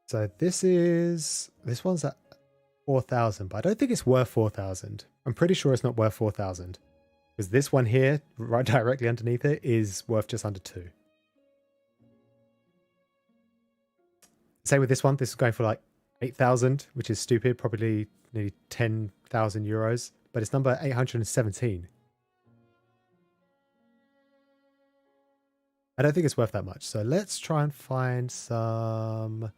So this one's at 4,000, but I don't think it's worth 4,000. I'm pretty sure it's not worth 4,000 because this one here, right directly underneath it, is worth just under 2. Same with this one. This is going for like 8,000, which is stupid. Probably nearly 10,000 euros, but it's number 817. I don't think it's worth that much. So let's try and find some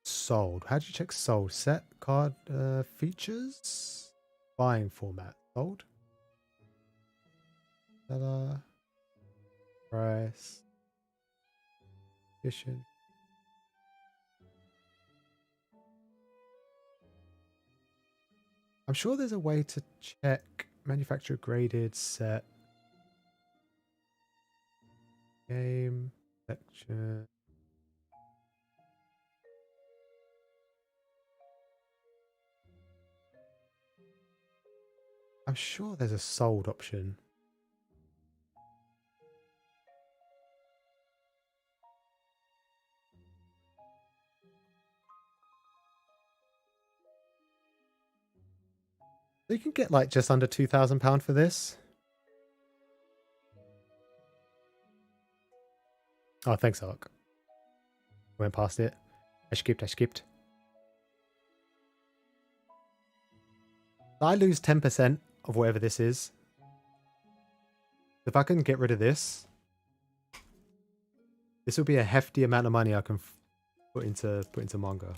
sold. How do you check sold? Set card features, buying format, sold, seller, price, edition. I'm sure there's a way to check manufacturer graded, set, game, section. I'm sure there's a sold option. You can get like just under £2,000 for this. Oh, thanks, Ark. Went past it. I skipped. I lose 10% of whatever this is. If I can get rid of this, this will be a hefty amount of money I can put into manga.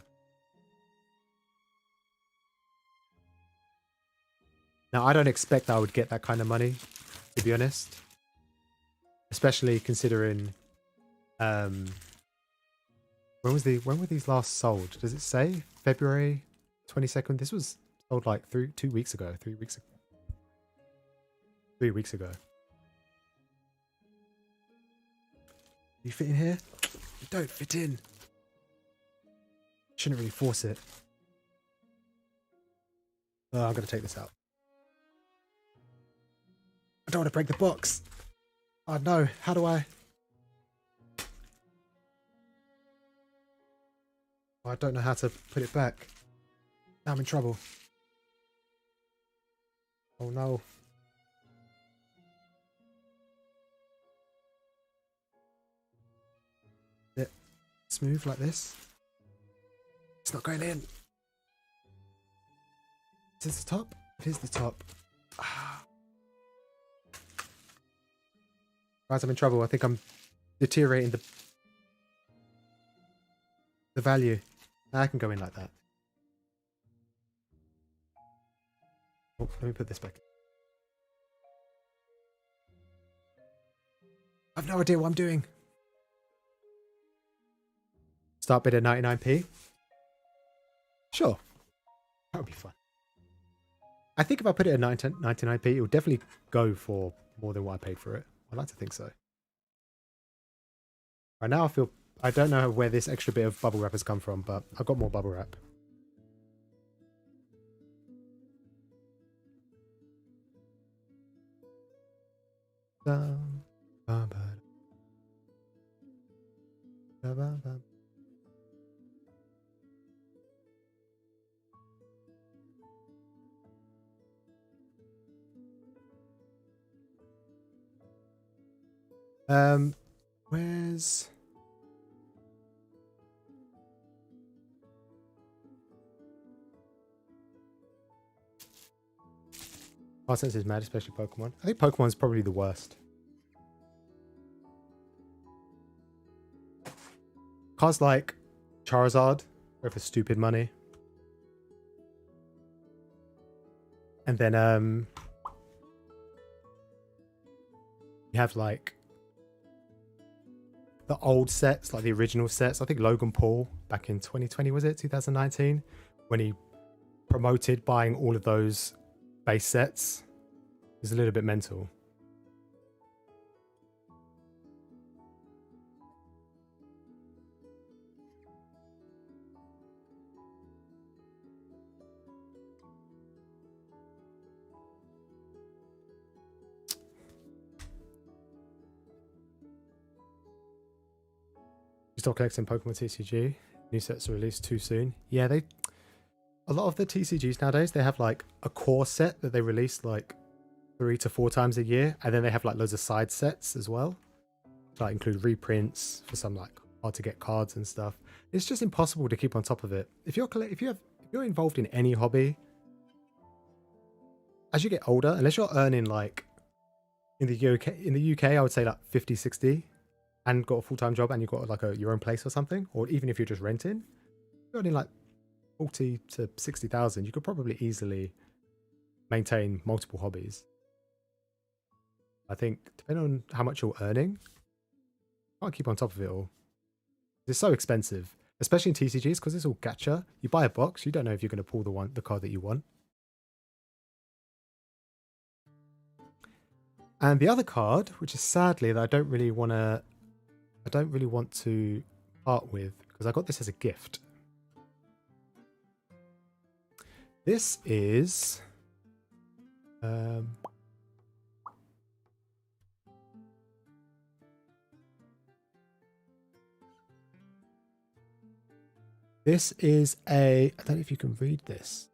Now, I don't expect I would get that kind of money, to be honest. Especially considering when were these last sold? Does it say February 22nd? This was sold like 3 weeks ago. 3 weeks ago. 3 weeks ago. You fit in here? You don't fit in. Shouldn't really force it. Oh, I'm gonna take this out. I don't want to break the box. Oh no, how do I? Oh, I don't know how to put it back. Now I'm in trouble. Oh no. Is it smooth like this? It's not going in. Is this the top? It is the top. Guys, I'm in trouble. I think I'm deteriorating the value. I can go in like that. Oh, let me put this back. I've no idea what I'm doing. Start bid at 99p. Sure. That would be fun. I think if I put it at 99p, it will definitely go for more than what I paid for it. I'd like to think so. Right now I don't know where this extra bit of bubble wrap has come from, but I've got more bubble wrap. Where's... Our sense is mad, especially Pokemon. I think Pokemon's probably the worst. Cards like Charizard go for stupid money. And then you have like the old sets, like the original sets. I think Logan Paul back in 2020, was it 2019, when he promoted buying all of those base sets. Is a little bit mental. Stop collecting Pokemon TCG. New sets are released too soon. Yeah, a lot of the TCGs nowadays, they have like a core set that they release like 3 to 4 times a year, and then they have like loads of side sets as well, that include reprints for some like hard to get cards and stuff. It's just impossible to keep on top of it. If you're involved in any hobby, as you get older, unless you're earning like in the UK, I would say like 50, 60, and got a full-time job, and you've got like your own place or something, or even if you're just renting, you're earning like 40 to 60,000. You could probably easily maintain multiple hobbies. I think depending on how much you're earning, you can't keep on top of it all. It's so expensive, especially in TCGs, because it's all gacha. You buy a box, you don't know if you're going to pull the card that you want. And the other card, which is sadly that I don't really want to part with, because I got this as a gift. This is This is a... I don't know if you can read this.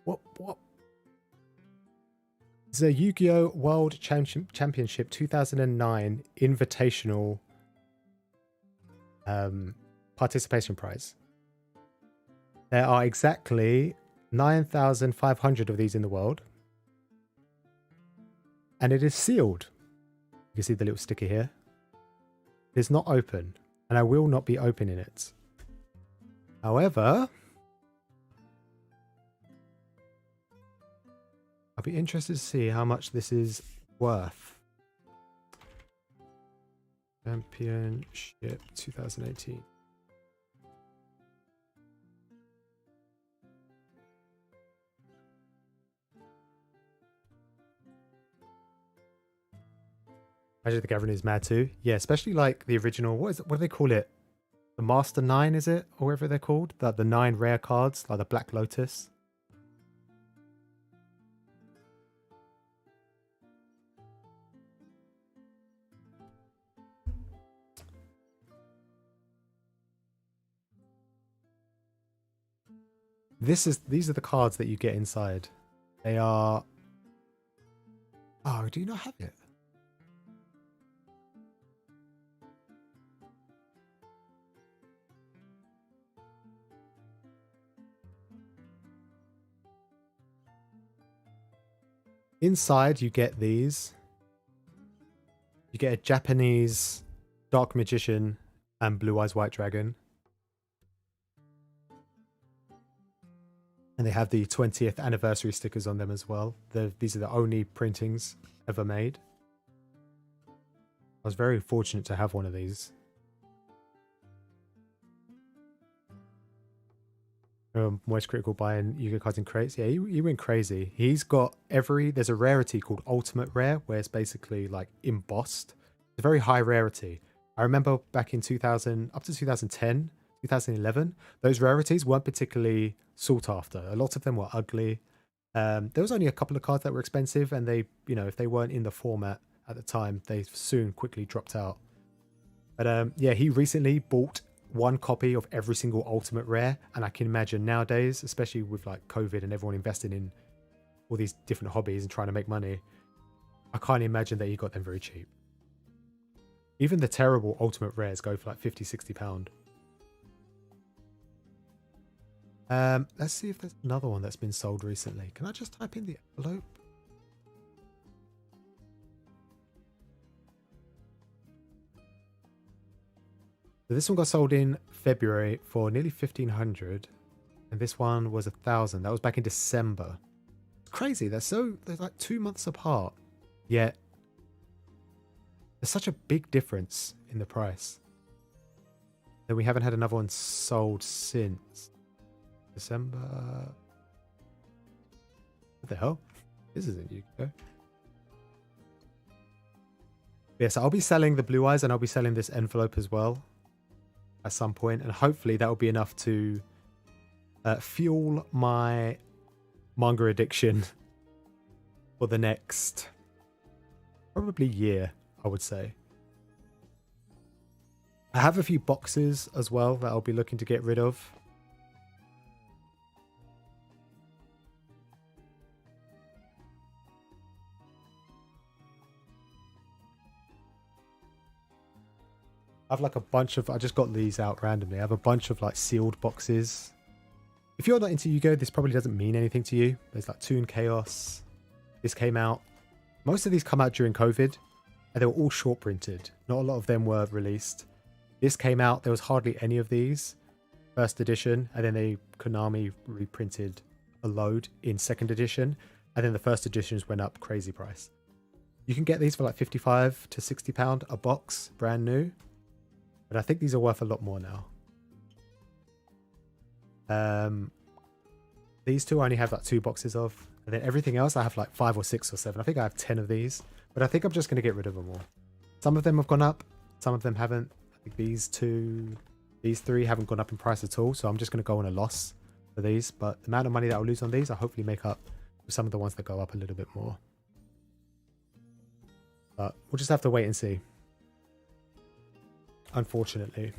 What? It's a YuGiOh World Championship 2009 Invitational participation prize. There are exactly 9,500 of these in the world. And it is sealed. You can see the little sticker here. It is not open. And I will not be opening it. However, I'll be interested to see how much this is worth. Championship 2018. Magic the Gathering is mad too. Yeah, especially like the original. What do they call it? The Master 9, is it? Or whatever they're called. The 9 rare cards, like the Black Lotus. These are the cards that you get inside. They are... Oh, do you not have it? Inside, you get these. You get a Japanese Dark Magician and Blue Eyes White Dragon. And they have the 20th anniversary stickers on them as well. These are the only printings ever made. I was very fortunate to have one of these. Moist Critical buying Yu-Gi-Oh cards in crates. Yeah, he went crazy. He's got there's a rarity called Ultimate Rare, where it's basically like embossed. It's a very high rarity. I remember back in 2000, up to 2010, 2011, those rarities weren't particularly sought after. A lot of them were ugly. There was only a couple of cards that were expensive, and they, if they weren't in the format at the time, they soon quickly dropped out. But yeah, he recently bought one copy of every single Ultimate Rare, and I can imagine nowadays, especially with like COVID and everyone investing in all these different hobbies and trying to make money, I can't imagine that he got them very cheap. Even the terrible Ultimate Rares go for like 50-60 pound. Let's see if there's another one that's been sold recently. Can I just type in the envelope? So this one got sold in February for nearly 1,500, and this one was 1,000. That was back in December. It's crazy. They're like 2 months apart, yet there's such a big difference in the price. Then we haven't had another one sold since December. What the hell? This isn't YuGiOh. Yes, I'll be selling the Blue Eyes, and I'll be selling this envelope as well at some point, and hopefully that will be enough to fuel my manga addiction for the next probably year, I would say. I have a few boxes as well that I'll be looking to get rid of. I have like a bunch of, I just got these out randomly. I have a bunch of like sealed boxes. If you're not into YuGiOh, this probably doesn't mean anything to you. There's like Toon Chaos. This came out. Most of these come out during COVID, and they were all short printed. Not a lot of them were released. This came out, there was hardly any of these. First edition, and then Konami reprinted a load in second edition, and then the first editions went up crazy price. You can get these for like 55 to 60 pound a box, brand new. But I think these are worth a lot more now. These two I only have like 2 boxes of. And then everything else I have like 5 or 6 or 7. I think I have 10 of these. But I think I'm just going to get rid of them all. Some of them have gone up. Some of them haven't. I think these 3 haven't gone up in price at all. So I'm just going to go on a loss for these. But the amount of money that I'll lose on these, I'll hopefully make up some of the ones that go up a little bit more. But we'll just have to wait and see. Unfortunately.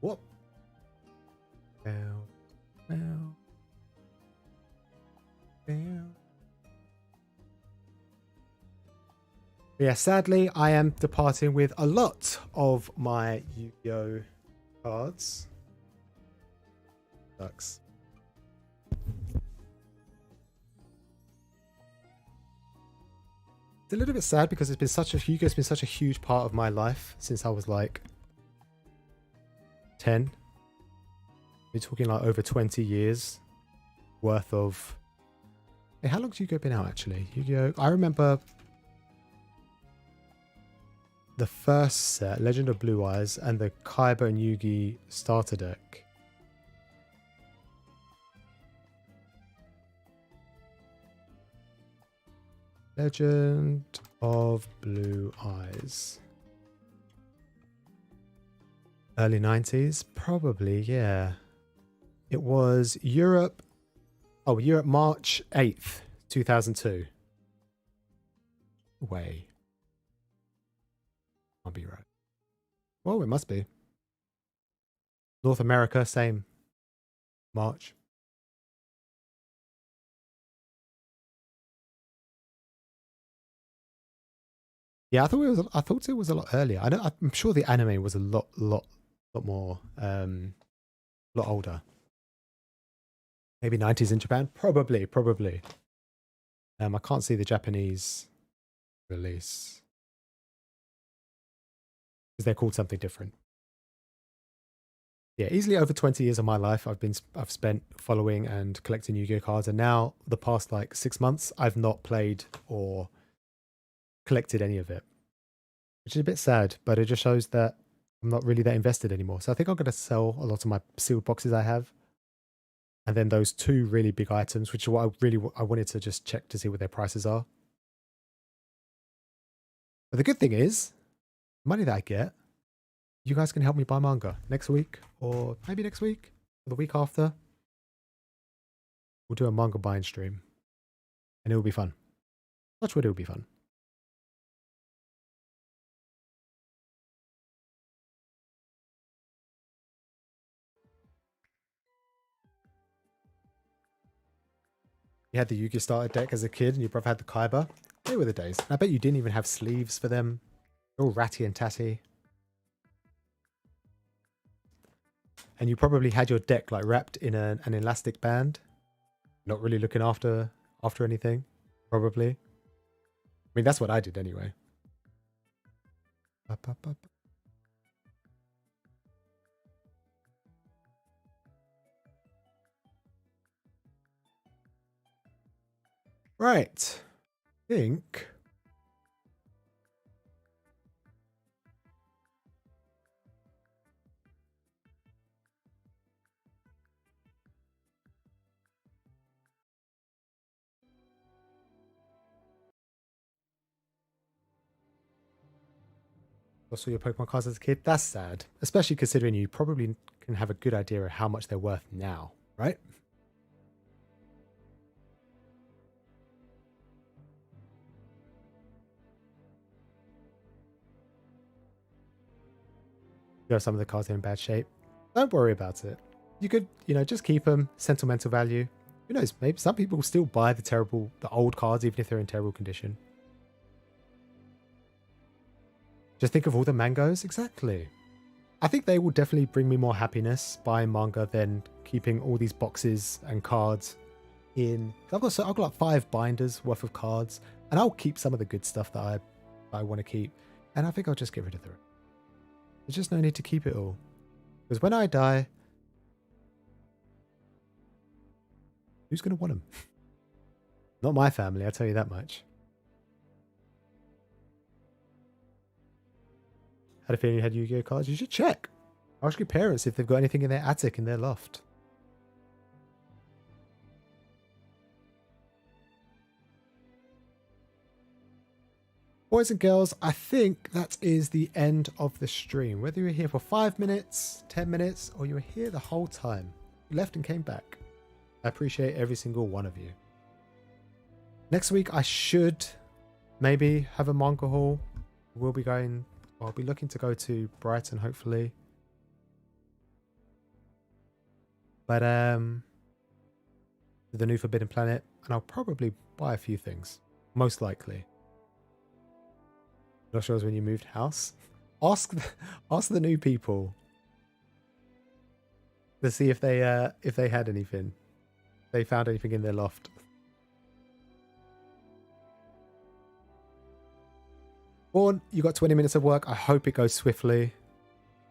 What? Yeah, sadly, I am departing with a lot of my Yu-Gi-Oh cards. Sucks. It's a little bit sad because it's been Yu-Gi-Oh's been such a huge part of my life since I was like 10. We're talking like over 20 years worth of... Hey, how long's Yu-Gi-Oh been out actually? Yu-Gi-Oh! I remember the first set, Legend of Blue Eyes, and the Kaiba and Yugi starter deck. Legend of Blue Eyes. Early 90s? Probably, yeah. It was Europe. Oh, Europe, March 8th, 2002. Way. I'll be right. Well, it must be. North America, same. March. Yeah, I thought it was a lot earlier. I'm sure the anime was a lot more, lot older. Maybe 90s in Japan? Probably. I can't see the Japanese release. Because they're called something different. Yeah, easily over 20 years of my life I've spent following and collecting Yu-Gi-Oh cards, and now the past like 6 months I've not played or collected any of it. Which is a bit sad, but it just shows that I'm not really that invested anymore. So I think I'm going to sell a lot of my sealed boxes I have. And then those 2 really big items, which are what I wanted to just check to see what their prices are. But the good thing is, money that I get, you guys can help me buy manga next week, or maybe next week, or the week after. We'll do a manga buying stream. And it will be fun. Touch wood, it will be fun. You had the Yu-Gi starter deck as a kid and your brother had the Kaiba. They were the days. And I bet you didn't even have sleeves for them. They're all ratty and tatty. And you probably had your deck like wrapped in an elastic band. Not really looking after anything. Probably. I mean, that's what I did anyway. Right. I think... saw your Pokemon cards as a kid. That's sad. Especially considering you probably can have a good idea of how much they're worth now, right? You know, some of the cards are in bad shape. Don't worry about it. You could, just keep them. Sentimental value. Who knows? Maybe some people still buy the old cards even if they're in terrible condition. Just think of all the mangoes. Exactly. I think they will definitely bring me more happiness buying manga than keeping all these boxes and cards in. I've got like 5 binders worth of cards, and I'll keep some of the good stuff that I want to keep, and I think I'll just get rid of the rest. There's just no need to keep it all, because when I die, who's going to want them? Not my family, I'll tell you that much. Had a feeling you had Yu-Gi-Oh cards. You should check. Ask your parents if they've got anything in their attic, in their loft. Boys and girls, I think that is the end of the stream. Whether you're here for 5 minutes, 10 minutes, or you're here the whole time, left and came back. I appreciate every single one of you. Next week, I should maybe have a manga haul. I'll be looking to go to Brighton, hopefully. But, the new Forbidden Planet, and I'll probably buy a few things. Most likely. Not sure when you moved house. Ask the new people to see if they had anything. They found anything in their loft. Vaughn, you got 20 minutes of work. I hope it goes swiftly.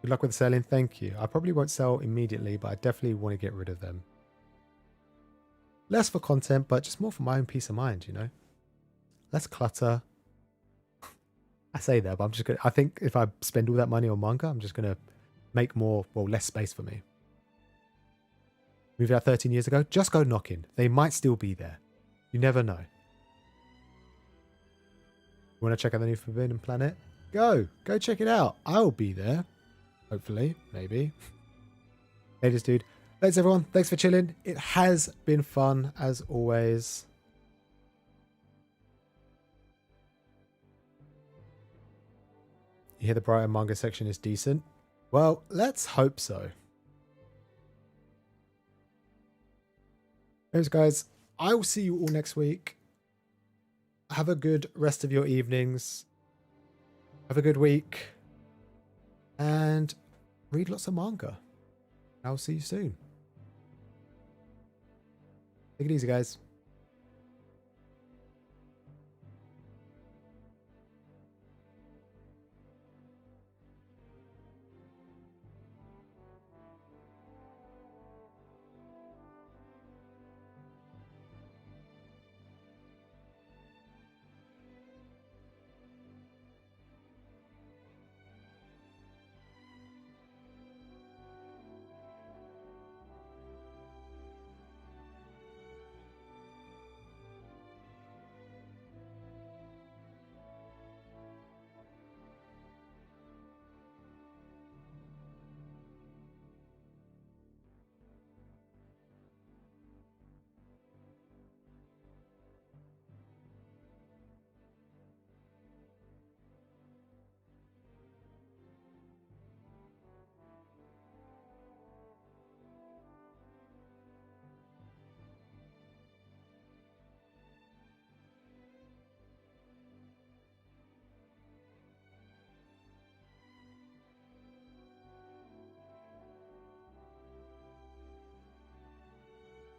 Good luck with the selling. Thank you. I probably won't sell immediately, but I definitely want to get rid of them. Less for content, but just more for my own peace of mind, you know? Less clutter. I say that, but I think if I spend all that money on manga, I'm just gonna make less space for me. Moved out 13 years ago. Just go knocking. They might still be there. You never know. You want to check out the new Forbidden Planet? Go check it out. I'll be there. Hopefully, maybe. Ladies, dude. Thanks everyone. Thanks for chilling. It has been fun as always. You hear the Brighton manga section is decent? Well, let's hope so. Anyways, guys, I will see you all next week. Have a good rest of your evenings. Have a good week. And read lots of manga. I'll see you soon. Take it easy, guys.